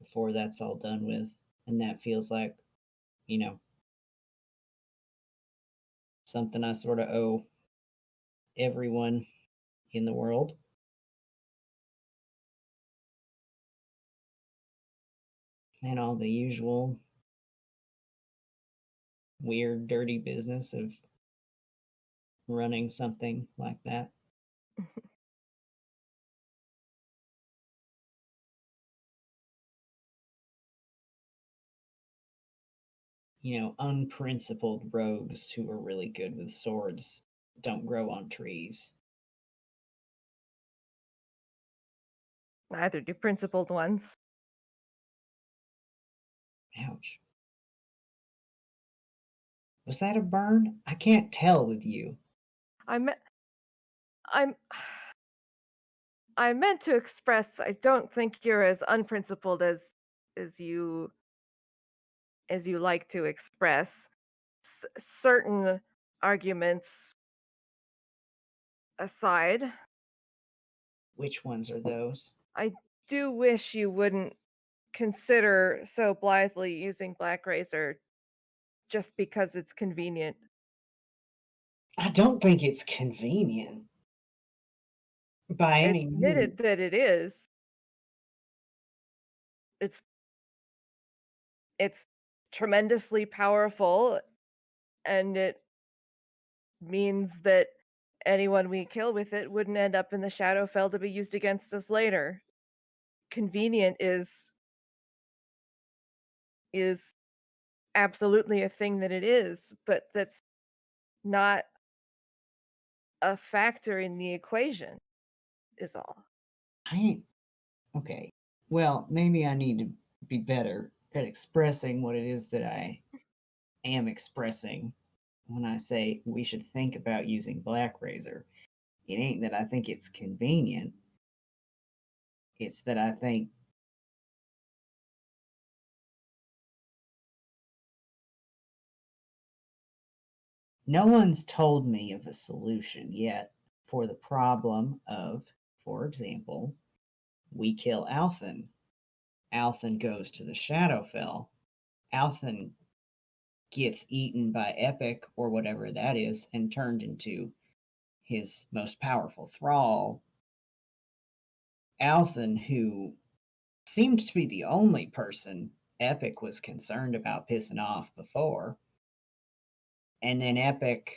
Speaker 2: before that's all done with. And that feels like, you know, something I sort of owe everyone in the world. And all the usual weird, dirty business of running something like that. Unprincipled rogues who are really good with swords don't grow on trees.
Speaker 1: Neither do principled ones.
Speaker 2: Ouch. Was that a burn? I can't tell with you.
Speaker 1: I'm I'm I meant to express I don't think you're as unprincipled as you as you like to express. Certain arguments aside,
Speaker 2: Which ones are those?
Speaker 1: I do wish you wouldn't consider so blithely using Black Razor just because it's convenient.
Speaker 2: I don't think it's convenient by any means.
Speaker 1: Admitted that it is. It's it's tremendously powerful, and it means that anyone we kill with it wouldn't end up in the Shadowfell to be used against us later. Convenient is absolutely a thing that it is, but that's not a factor in the equation, is all.
Speaker 2: I okay. Well, maybe I need to be better at expressing what it is that I am expressing when I say we should think about using Black Razor. It ain't that I think it's convenient. It's that I think no one's told me of a solution yet for the problem of, for example, we kill Althen. Althen goes to the Shadowfell. Althen gets eaten by Epic or whatever that is and turned into his most powerful thrall. Althen, who seemed to be the only person Epic was concerned about pissing off before, and then Epic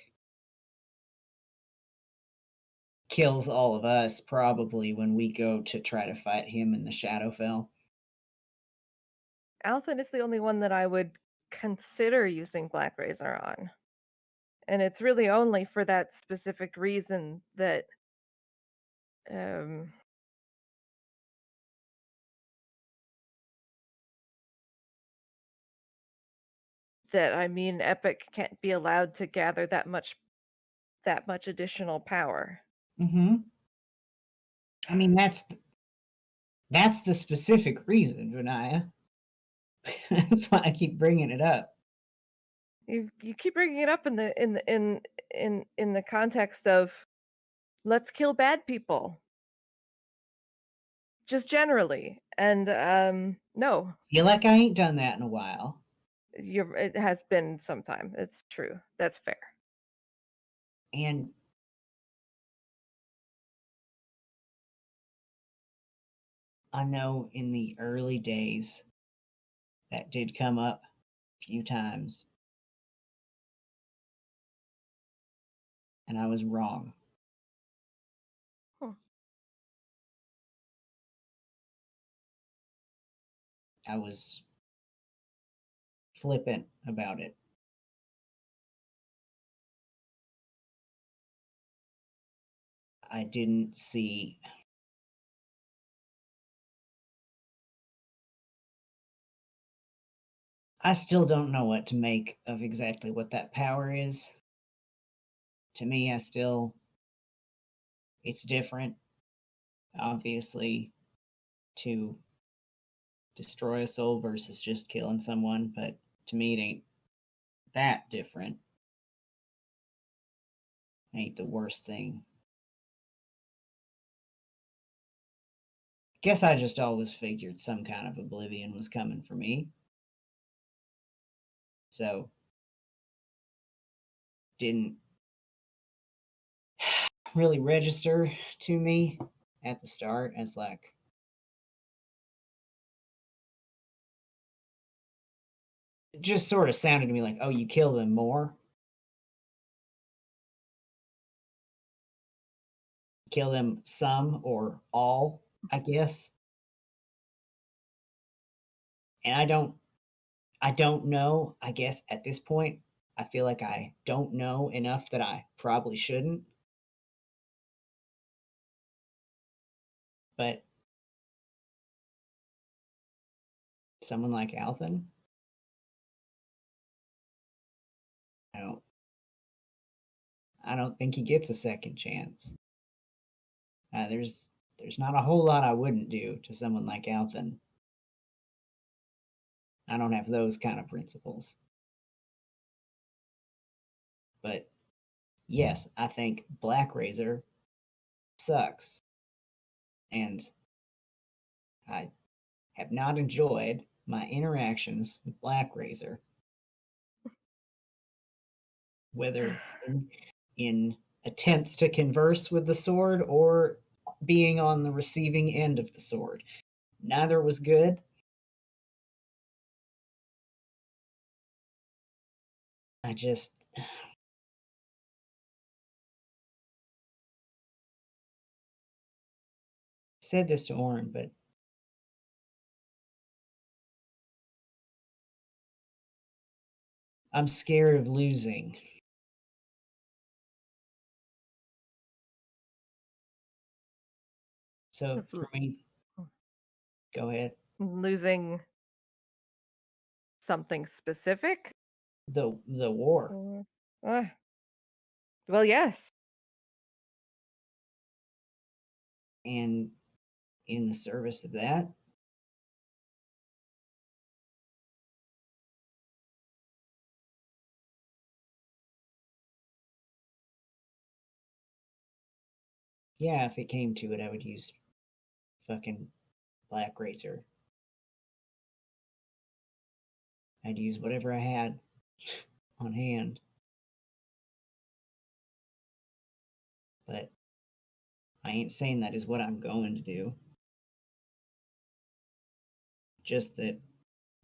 Speaker 2: kills all of us probably when we go to try to fight him in the Shadowfell.
Speaker 1: Althen is the only one that I would consider using Black Razor on. And it's really only for that specific reason that um I mean Epic can't be allowed to gather that much additional power.
Speaker 2: Mm-hmm. I mean, that's the specific reason, Vinaya. That's why I keep bringing it up.
Speaker 1: You keep bringing it up in the context of let's kill bad people. Just generally. And no,
Speaker 2: Feel like I ain't done that in a while.
Speaker 1: it has been some time. It's true. That's fair.
Speaker 2: And I know in the early days that did come up a few times. And I was wrong.
Speaker 1: Huh.
Speaker 2: I was flippant about it. I didn't see I still don't know what to make of exactly what that power is. To me, it's different, obviously, to destroy a soul versus just killing someone, but to me, it ain't that different. It ain't the worst thing. Guess I just always figured some kind of oblivion was coming for me. So, didn't really register to me at the start as like, it just sort of sounded to me like, oh, you kill them more? Kill them some or all, I guess. And I don't know, I guess at this point, I feel like I don't know enough that I probably shouldn't. But someone like Althen, I don't I don't think he gets a second chance. There's not a whole lot I wouldn't do to someone like Althen. I don't have those kind of principles. But yes, I think Black Razor sucks, and I have not enjoyed my interactions with Black Razor, whether in attempts to converse with the sword or being on the receiving end of the sword. Neither was good. I just said this to Oren, but I'm scared of losing. So
Speaker 1: Of
Speaker 2: for me, go ahead.
Speaker 1: losing something specific?
Speaker 2: The war.
Speaker 1: Or- uh, well, yes.
Speaker 2: And in the service of that, yeah, if it came to it, I would use fucking Black Razor. I'd use whatever I had on hand. But I ain't saying that is what I'm going to do. Just that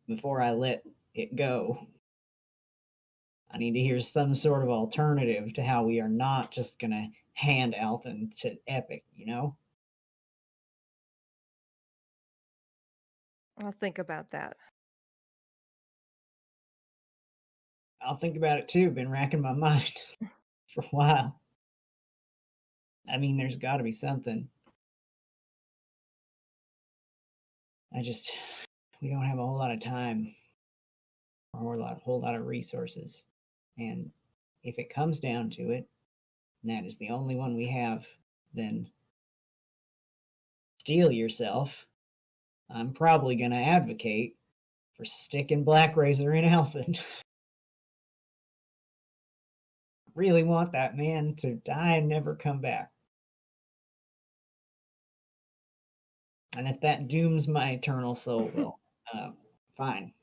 Speaker 2: before I let it go, I need to hear some sort of alternative to how we are not just gonna hand Althen to Epic, you know?
Speaker 1: I'll think about that.
Speaker 2: I'll think about it too. Been racking my mind for a while. I mean, there's got to be something. We don't have a whole lot of time or whole lot of resources. And if it comes down to it, and that is the only one we have, then steel yourself. I'm probably going to advocate for sticking Black Razor in Althen. Really want that man to die and never come back. And if that dooms my eternal soul, well, fine.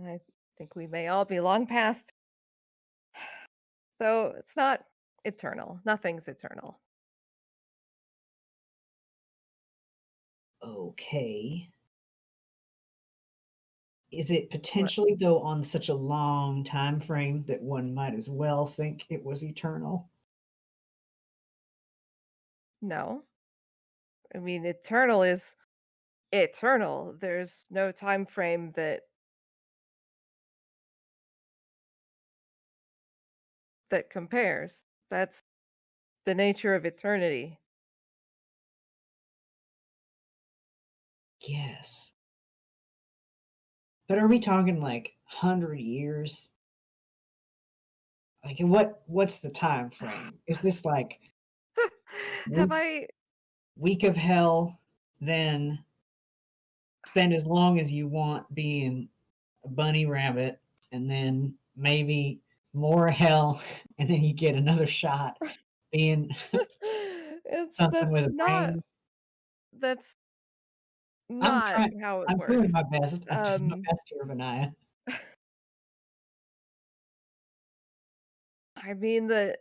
Speaker 1: I think we may all be long past. So it's not eternal. Nothing's eternal.
Speaker 2: Okay. Is it
Speaker 1: What?
Speaker 2: potentially, though, on such a long time frame that one might as well think it was eternal?
Speaker 1: No. I mean, eternal is eternal. There's no time frame that compares. That's the nature of eternity.
Speaker 2: Yes. But are we talking like 100 years? Like, what's the time frame? Is this like
Speaker 1: Have
Speaker 2: week,
Speaker 1: I
Speaker 2: week of hell, then spend as long as you want being a bunny rabbit, and then maybe more hell, and then you get another shot being
Speaker 1: it's
Speaker 2: something with a brain?
Speaker 1: that's
Speaker 2: I'm
Speaker 1: not
Speaker 2: trying.
Speaker 1: how it
Speaker 2: I'm doing
Speaker 1: works.
Speaker 2: my best. I'm doing my
Speaker 1: Um
Speaker 2: best here, Vinaya.
Speaker 1: I mean the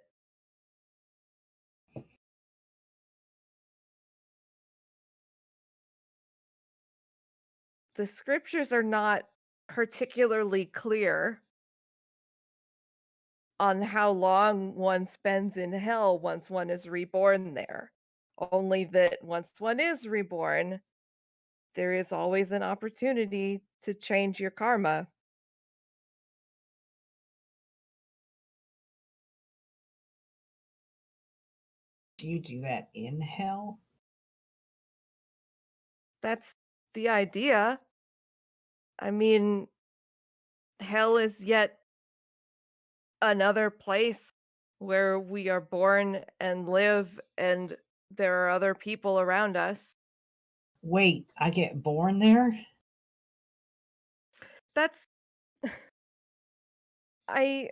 Speaker 1: scriptures are not particularly clear on how long one spends in hell once one is reborn there. Only that once one is reborn, there is always an opportunity to change your karma.
Speaker 2: Do you do that in hell?
Speaker 1: That's the idea. I mean, hell is yet another place where we are born and live, and there are other people around us.
Speaker 2: Wait, I get born there?
Speaker 1: That's I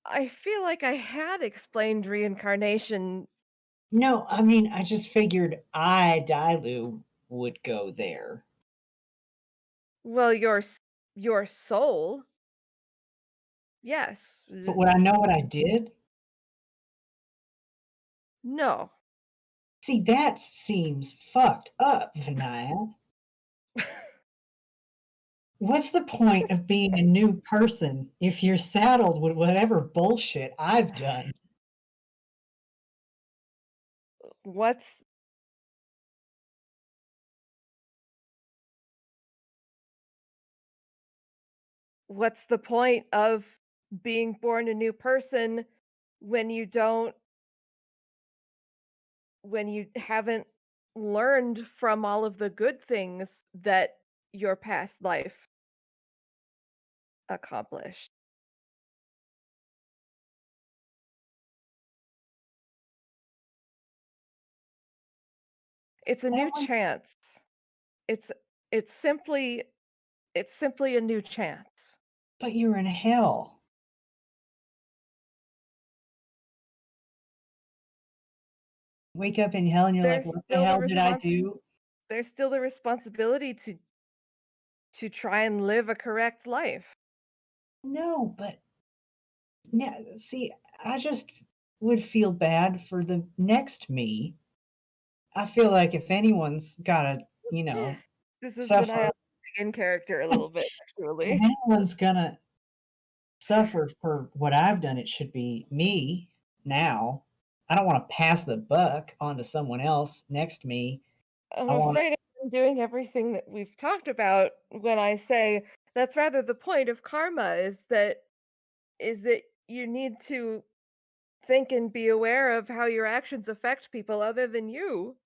Speaker 1: I feel like I had explained reincarnation.
Speaker 2: No, I mean, I just figured Dilue, would go there.
Speaker 1: Well, your soul, yes.
Speaker 2: But would I know what I did?
Speaker 1: No.
Speaker 2: See, that seems fucked up, Vinaya. What's the point of being a new person if you're saddled with whatever bullshit I've done?
Speaker 1: What's what's the point of being born a new person when you don't when you haven't learned from all of the good things that your past life accomplished? It's a
Speaker 2: That
Speaker 1: new
Speaker 2: was,
Speaker 1: chance. It's it's simply it's simply a new chance.
Speaker 2: but you're in hell. Wake up in hell and you're like,
Speaker 1: There's
Speaker 2: what the
Speaker 1: still the
Speaker 2: hell did I
Speaker 1: respons
Speaker 2: do?
Speaker 1: there's still the responsibility to try and live a correct life.
Speaker 2: No, but now, see, I just would feel bad for the next me. I feel like if anyone's gotta,
Speaker 1: This has been
Speaker 2: suffer,
Speaker 1: in character a little bit,
Speaker 2: if
Speaker 1: actually.
Speaker 2: anyone's gonna suffer for what I've done, it should be me now. I don't want to pass the buck on to someone else next me.
Speaker 1: I'm
Speaker 2: I want to
Speaker 1: afraid I'm doing everything that we've talked about when I say that's rather the point of karma is that you need to think and be aware of how your actions affect people other than you.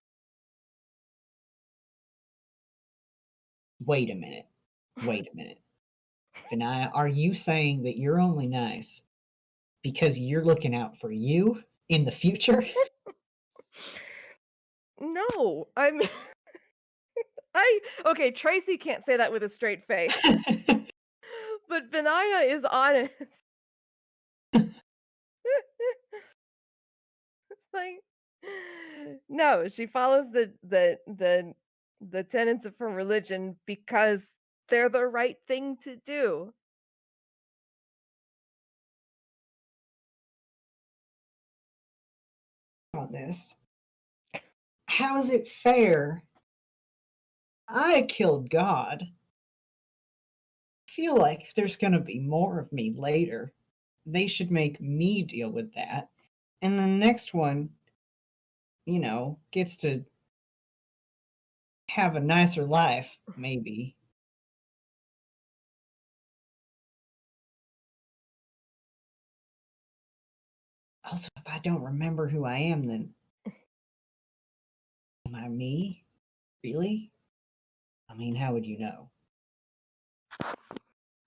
Speaker 2: wait a minute. Wait a minute. Benaiah, are you saying that you're only nice because you're looking out for you in the future?
Speaker 1: No, I'm I okay, Tracy can't say that with a straight face, but Benaya is honest. It's like no, she follows the tenets of her religion because they're the right thing to do.
Speaker 2: On this. How is it fair? I killed God. I feel like if there's going to be more of me later, they should make me deal with that. And the next one, gets to have a nicer life, maybe. Also, if I don't remember who I am, then am I me? Really? I mean, how would you know?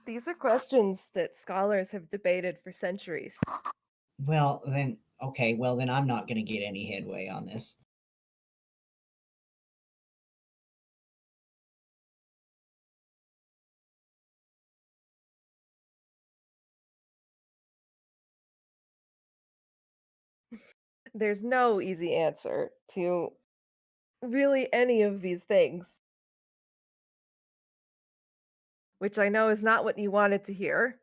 Speaker 1: These are questions that scholars have debated for centuries.
Speaker 2: Well, then, okay, well, then I'm not going to get any headway on this.
Speaker 1: There's no easy answer to really any of these things, which I know is not what you wanted to hear.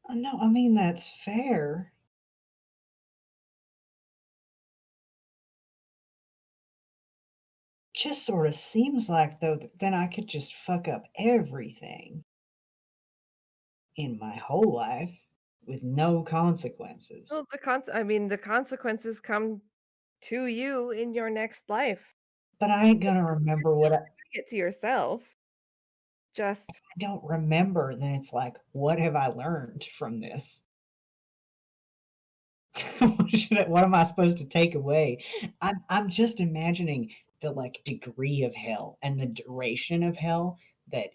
Speaker 2: No, I mean, that's fair. Just sort of seems like, though, that then I could just fuck up everything in my whole life with no consequences.
Speaker 1: Well, the consequences come to you in your next life.
Speaker 2: But I ain't gonna remember what I
Speaker 1: Doing it to yourself. Just
Speaker 2: don't remember. Then it's like, what have I learned from this? What am I supposed to take away? I'm just imagining the like degree of hell and the duration of hell that,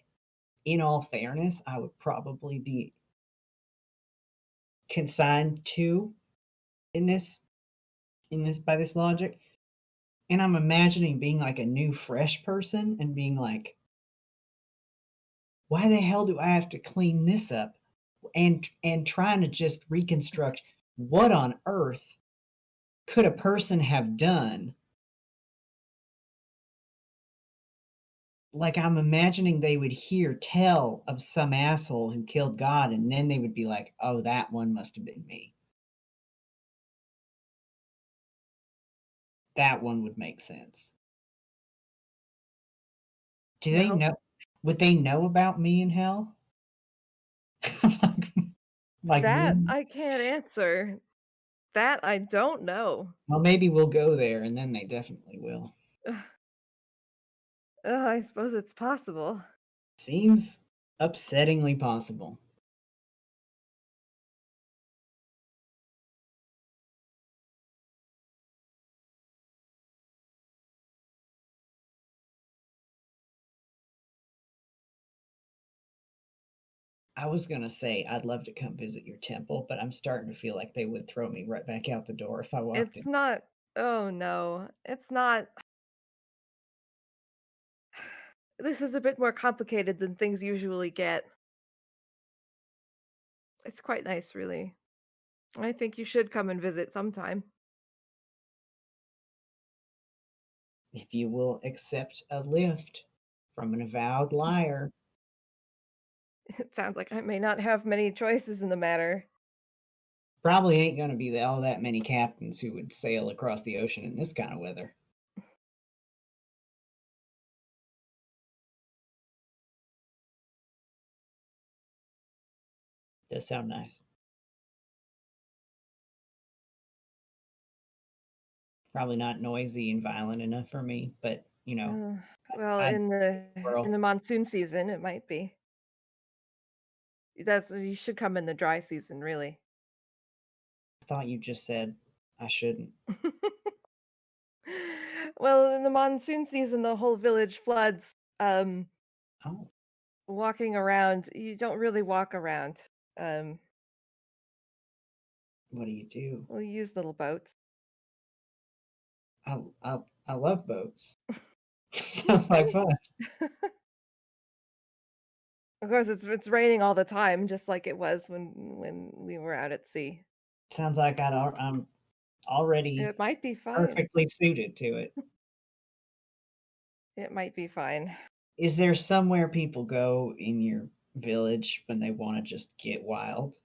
Speaker 2: in all fairness, I would probably be consigned to in this by this logic. And I'm imagining being like a new fresh person and being like, why the hell do I have to clean this up and trying to just reconstruct what on earth could a person have done. Like, I'm imagining they would hear tell of some asshole who killed God, and then they would be like, oh, that one must have been me. That one would make sense. Do they
Speaker 1: No,
Speaker 2: know? Would they know about me in hell? like
Speaker 1: that
Speaker 2: me?
Speaker 1: I can't answer. That I don't know.
Speaker 2: Well, maybe we'll go there, and then they definitely will.
Speaker 1: I suppose it's possible.
Speaker 2: Seems upsettingly possible. I was gonna say I'd love to come visit your temple, but I'm starting to feel like they would throw me right back out the door if I walked
Speaker 1: It's
Speaker 2: in.
Speaker 1: not. Oh no, it's not. This is a bit more complicated than things usually get. It's quite nice, really. I think you should come and visit sometime.
Speaker 2: If you will accept a lift from an avowed liar,
Speaker 1: It sounds like I may not have many choices in the matter.
Speaker 2: probably ain't gonna be all that many captains who would sail across the ocean in this kind of weather. Does sound nice. Probably not noisy and violent enough for me, but
Speaker 1: Uh, well,
Speaker 2: I
Speaker 1: in the
Speaker 2: squirrel.
Speaker 1: monsoon season, it might be. That's you should come in the dry season, really.
Speaker 2: I thought you just said I shouldn't.
Speaker 1: Well, in the monsoon season, the whole village floods.
Speaker 2: Oh,
Speaker 1: Walking around, you don't really walk around. Um,
Speaker 2: what do you do?
Speaker 1: well, you use little boats.
Speaker 2: I love boats. Sounds like fun.
Speaker 1: Of course, it's raining all the time, just like it was when we were out at sea.
Speaker 2: Sounds like I'm already
Speaker 1: It might be fine.
Speaker 2: perfectly suited to it.
Speaker 1: It might be fine.
Speaker 2: Is there somewhere people go in your village when they want to just get wild?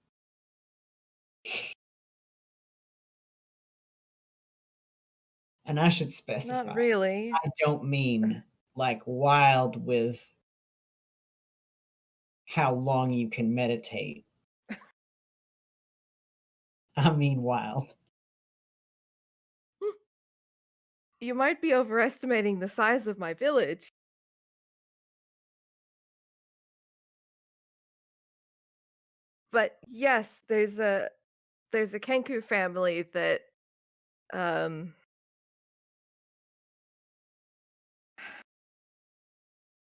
Speaker 2: And I should
Speaker 1: Not
Speaker 2: specify,
Speaker 1: really.
Speaker 2: I don't mean like wild with how long you can meditate. I mean wild.
Speaker 1: You might be overestimating the size of my village. But yes, there's a Kenku family that um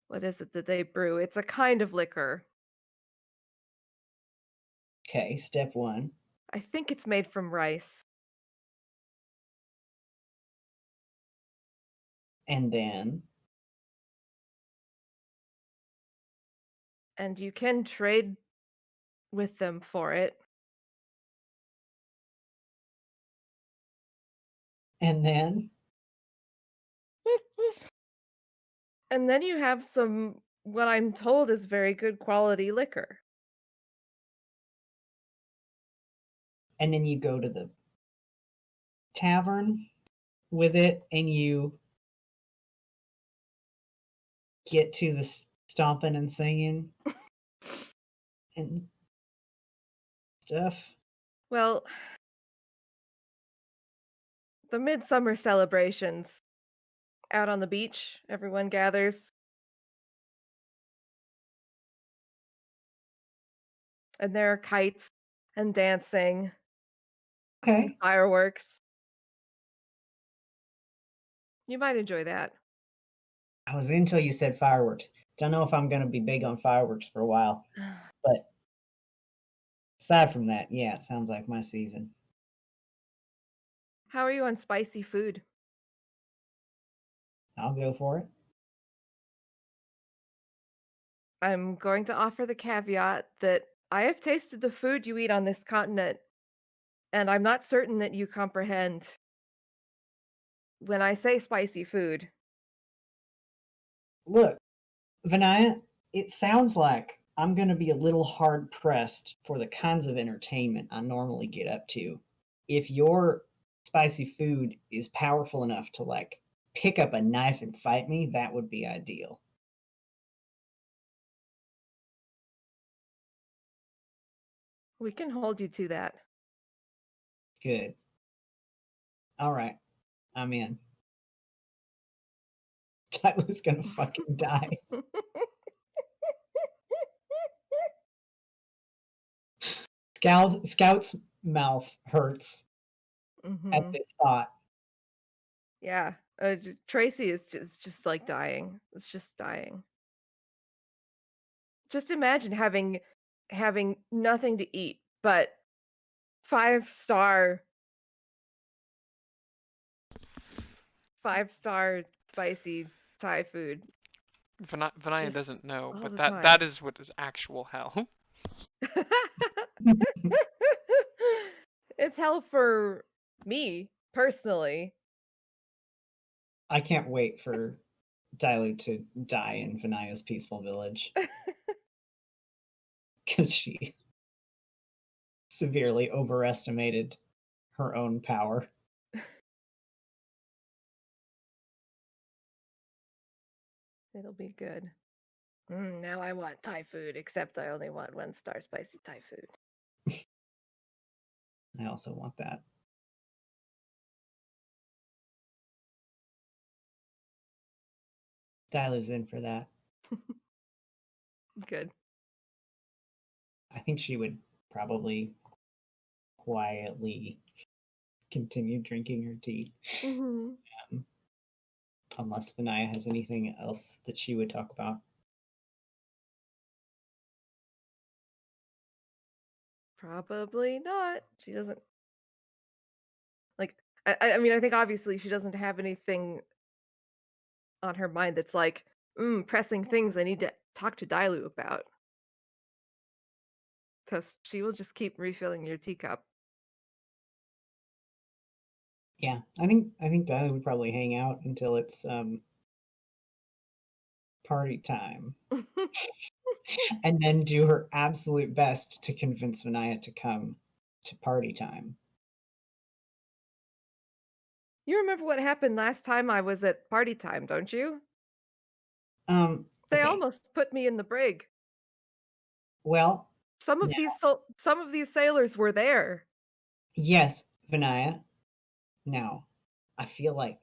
Speaker 1: what is it that they brew? It's a kind of liquor.
Speaker 2: Okay, step one.
Speaker 1: I think it's made from rice.
Speaker 2: And
Speaker 1: And you can trade with them for it.
Speaker 2: then,
Speaker 1: And then you have some what I'm told is very good quality liquor.
Speaker 2: and then you go to the tavern with it and you get to the stomping and singing and stuff.
Speaker 1: Well, the midsummer celebrations out on the beach, everyone gathers and there are kites and dancing and
Speaker 2: Okay.
Speaker 1: fireworks. You might enjoy that.
Speaker 2: I was in until you said fireworks. Don't know if I'm going to be big on fireworks for a while, but aside from that, yeah, it sounds like my season.
Speaker 1: How are you on spicy food?
Speaker 2: I'll go for it.
Speaker 1: I'm going to offer the caveat that I have tasted the food you eat on this continent, and I'm not certain that you comprehend when I say spicy food.
Speaker 2: Look, Vinaya, it sounds like I'm going to be a little hard pressed for the kinds of entertainment I normally get up to. If your spicy food is powerful enough to like pick up a knife and fight me, that would be ideal.
Speaker 1: We can hold you to that.
Speaker 2: Good. All right, I'm in. Tyler's gonna fucking die. Scout's mouth hurts at
Speaker 1: Hmm.
Speaker 2: this thought.
Speaker 1: Yeah. Tracy is just like dying. It's just dying. Just imagine having nothing to eat but 5-star 5-star spicy Thai food
Speaker 4: Vinaya
Speaker 1: just
Speaker 4: doesn't know,
Speaker 1: all
Speaker 4: but
Speaker 1: the
Speaker 4: that
Speaker 1: time.
Speaker 4: is what is actual hell.
Speaker 1: It's hell for me personally.
Speaker 2: I can't wait for Dilue to die in Vinaya's peaceful village because she severely overestimated her own power.
Speaker 1: It'll be good. Now I want Thai food, except I only want 1-star spicy Thai food.
Speaker 2: I also want that. Dilue's in for that.
Speaker 1: Good.
Speaker 2: I think she would probably quietly continue drinking her tea,
Speaker 1: Hmm.
Speaker 2: unless Vinaya has anything else that she would talk about.
Speaker 1: Probably not. She doesn't like. I mean, I think obviously she doesn't have anything on her mind that's like, pressing things I need to talk to Dilute about. Because she will just keep refilling your teacup.
Speaker 2: Yeah, I think Dilue would probably hang out until it's party time, and then do her absolute best to convince Vinaya to come to party time.
Speaker 1: You remember what happened last time I was at party time, don't you? They
Speaker 2: Okay.
Speaker 1: almost put me in the brig.
Speaker 2: Well,
Speaker 1: Some of
Speaker 2: now,
Speaker 1: these sailors were there.
Speaker 2: yes, Vinaya. Now, I feel like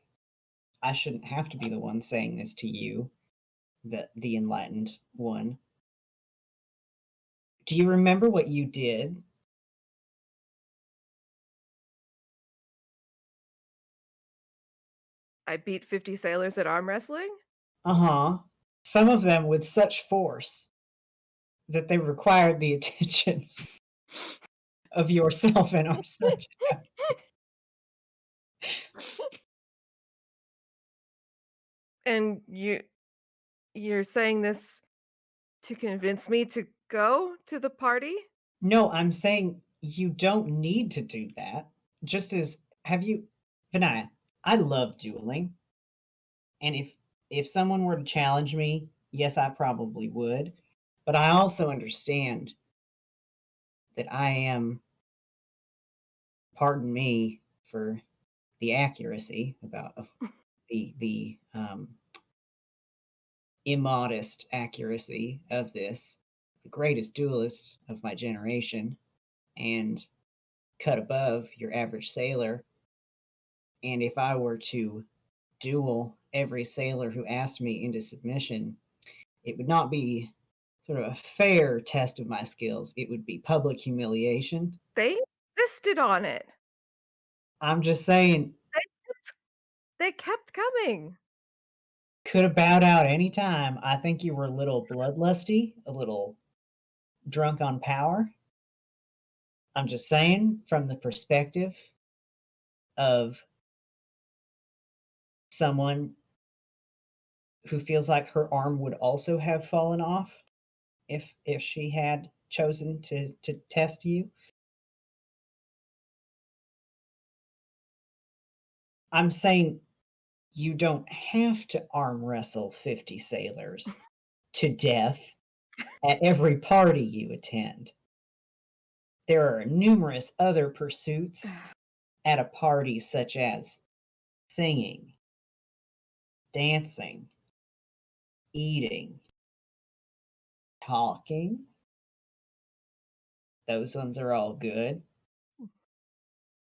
Speaker 2: I shouldn't have to be the one saying this to you, the enlightened one. Do you remember what you did?
Speaker 1: I beat 50 sailors at arm wrestling.
Speaker 2: Uh-huh. Some of them with such force that they required the attentions of yourself and our sergeant.
Speaker 1: And you're saying this to convince me to go to the party?
Speaker 2: No, I'm saying you don't need to do that. Just as have you, Vinaya, I love dueling. And if someone were to challenge me, yes, I probably would. But I also understand that I am, pardon me for the accuracy about the immodest accuracy of this, the greatest duelist of my generation, and cut above your average sailor. And if I were to duel every sailor who asked me into submission, it would not be sort of a fair test of my skills. It would be public humiliation.
Speaker 1: They insisted on it.
Speaker 2: I'm just saying,
Speaker 1: They kept coming.
Speaker 2: could have bowed out any time. I think you were a little bloodlusty, a little drunk on power. I'm just saying, from the perspective of someone who feels like her arm would also have fallen off if she had chosen to test you. I'm saying you don't have to arm wrestle 50 sailors to death at every party you attend. There are numerous other pursuits at a party, such as singing, dancing, eating, talking. Those ones are all good.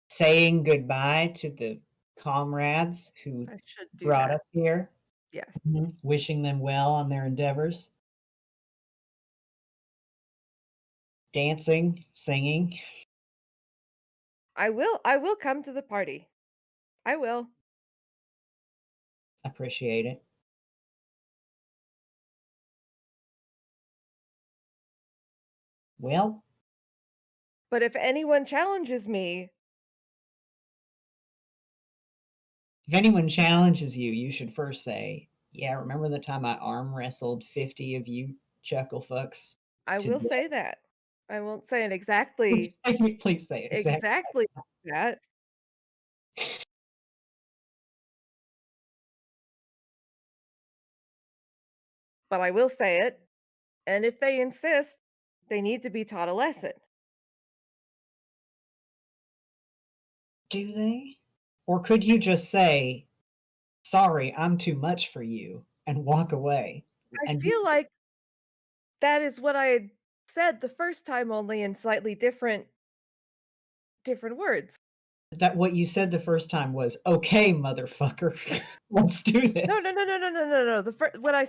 Speaker 2: Saying goodbye to the comrades who
Speaker 1: I should do
Speaker 2: brought
Speaker 1: that.
Speaker 2: us here.
Speaker 1: Yes.
Speaker 2: Wishing them well on their endeavors. Dancing, singing.
Speaker 1: I will come to the party. I will.
Speaker 2: Appreciate it. Well,
Speaker 1: But if anyone challenges me,
Speaker 2: if anyone challenges you, you should first say, yeah, remember the time I arm wrestled 50 of you chuckle fucks?
Speaker 1: I
Speaker 2: to
Speaker 1: will
Speaker 2: death?"
Speaker 1: say that. I won't say it
Speaker 2: Please
Speaker 1: exactly
Speaker 2: please say it
Speaker 1: exactly that. But I will say it. And if they insist, they need to be taught a lesson.
Speaker 2: Do they? Or could you just say, sorry, I'm too much for you, and walk away?
Speaker 1: I
Speaker 2: And
Speaker 1: feel like that is what I had said the first time, only in slightly different words.
Speaker 2: that what you said the first time was, okay, motherfucker, let's do this.
Speaker 1: No. What I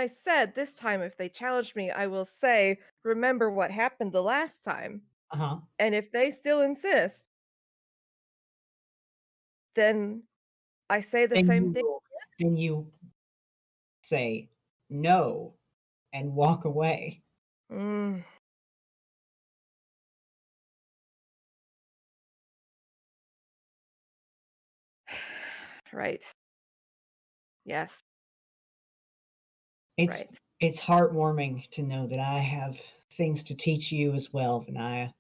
Speaker 1: said this time, if they challenge me, I will say, remember what happened the last time.
Speaker 2: Uh-huh.
Speaker 1: And if they still insist, then I say the
Speaker 2: Then
Speaker 1: same
Speaker 2: you
Speaker 1: thing.
Speaker 2: will, then you say no and walk away.
Speaker 1: Mm. Right. Yes.
Speaker 2: It's
Speaker 1: Right.
Speaker 2: it's heartwarming to know that I have things to teach you as well, Vinaya,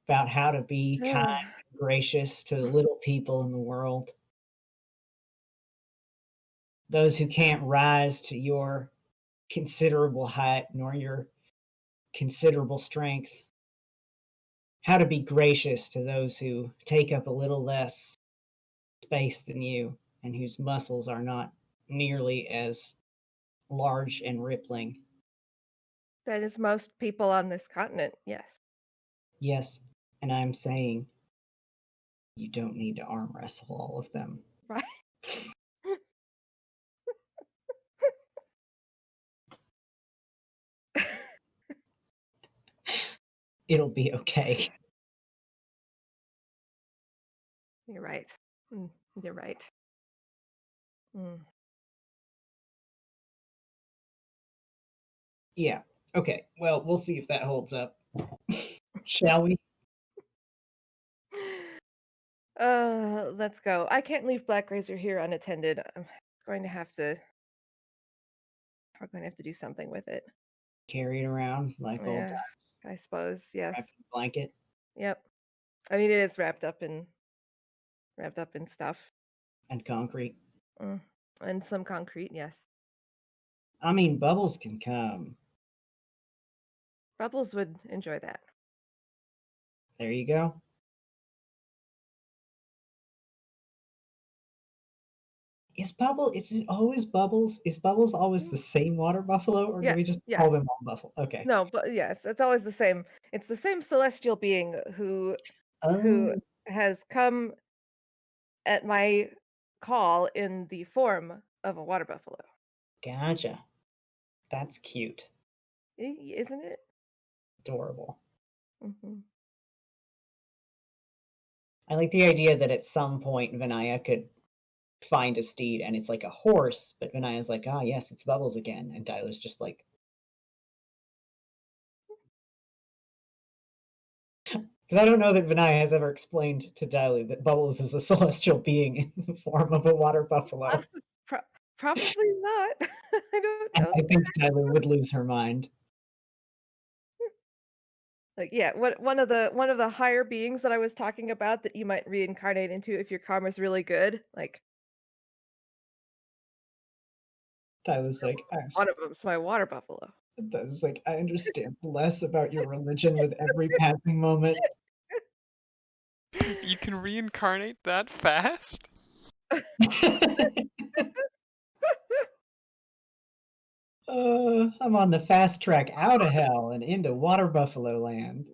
Speaker 2: about how to be kind and gracious to the little people in the world. Those who can't rise to your considerable height nor your considerable strength. How to be gracious to those who take up a little less space than you and whose muscles are not nearly as large and rippling.
Speaker 1: That is most people on this continent. Yes.
Speaker 2: Yes, and I'm saying you don't need to arm wrestle all of them.
Speaker 1: Right.
Speaker 2: It'll be okay.
Speaker 1: You're right. You're right. Mm.
Speaker 2: Yeah. Okay. Well, we'll see if that holds up. Shall we?
Speaker 1: Let's go. I can't leave Black Razor here unattended. Going to have to. We're going to have to do something with it.
Speaker 2: Carry it around like old
Speaker 1: Yeah,
Speaker 2: times.
Speaker 1: I suppose. Yes.
Speaker 2: Wrapped in a blanket
Speaker 1: Yep. I mean, it is wrapped up in stuff.
Speaker 2: and concrete.
Speaker 1: And some concrete. Yes.
Speaker 2: I mean, Bubbles can come.
Speaker 1: Bubbles would enjoy that.
Speaker 2: There you go. Is it always Bubbles? Is Bubbles always the same water buffalo, or do we just call
Speaker 1: Yes.
Speaker 2: them all buffalo? Okay.
Speaker 1: No, but yes, it's always the same. It's the same celestial being who
Speaker 2: Oh,
Speaker 1: has come at my call in the form of a water buffalo.
Speaker 2: gotcha. That's cute.
Speaker 1: Isn't it?
Speaker 2: Adorable.
Speaker 1: Hmm.
Speaker 2: I like the idea that at some point Vinaya could find a steed and it's like a horse, but Vinaya's like, ah, yes, it's Bubbles again. And Tyler's just like, because I don't know that Vinaya has ever explained to Dalu that Bubbles is a celestial being in the form of a water buffalo.
Speaker 1: Probably not. I don't
Speaker 2: And
Speaker 1: know.
Speaker 2: I think Dalu would lose her mind.
Speaker 1: Like, yeah, one of the higher beings that I was talking about that you might reincarnate into if your karma's really good. Like,
Speaker 2: I was like,
Speaker 1: one of them's my water buffalo.
Speaker 2: I understand less about your religion with every passing moment.
Speaker 4: You can reincarnate that fast?
Speaker 2: I'm on the fast track out of hell and into water buffalo land.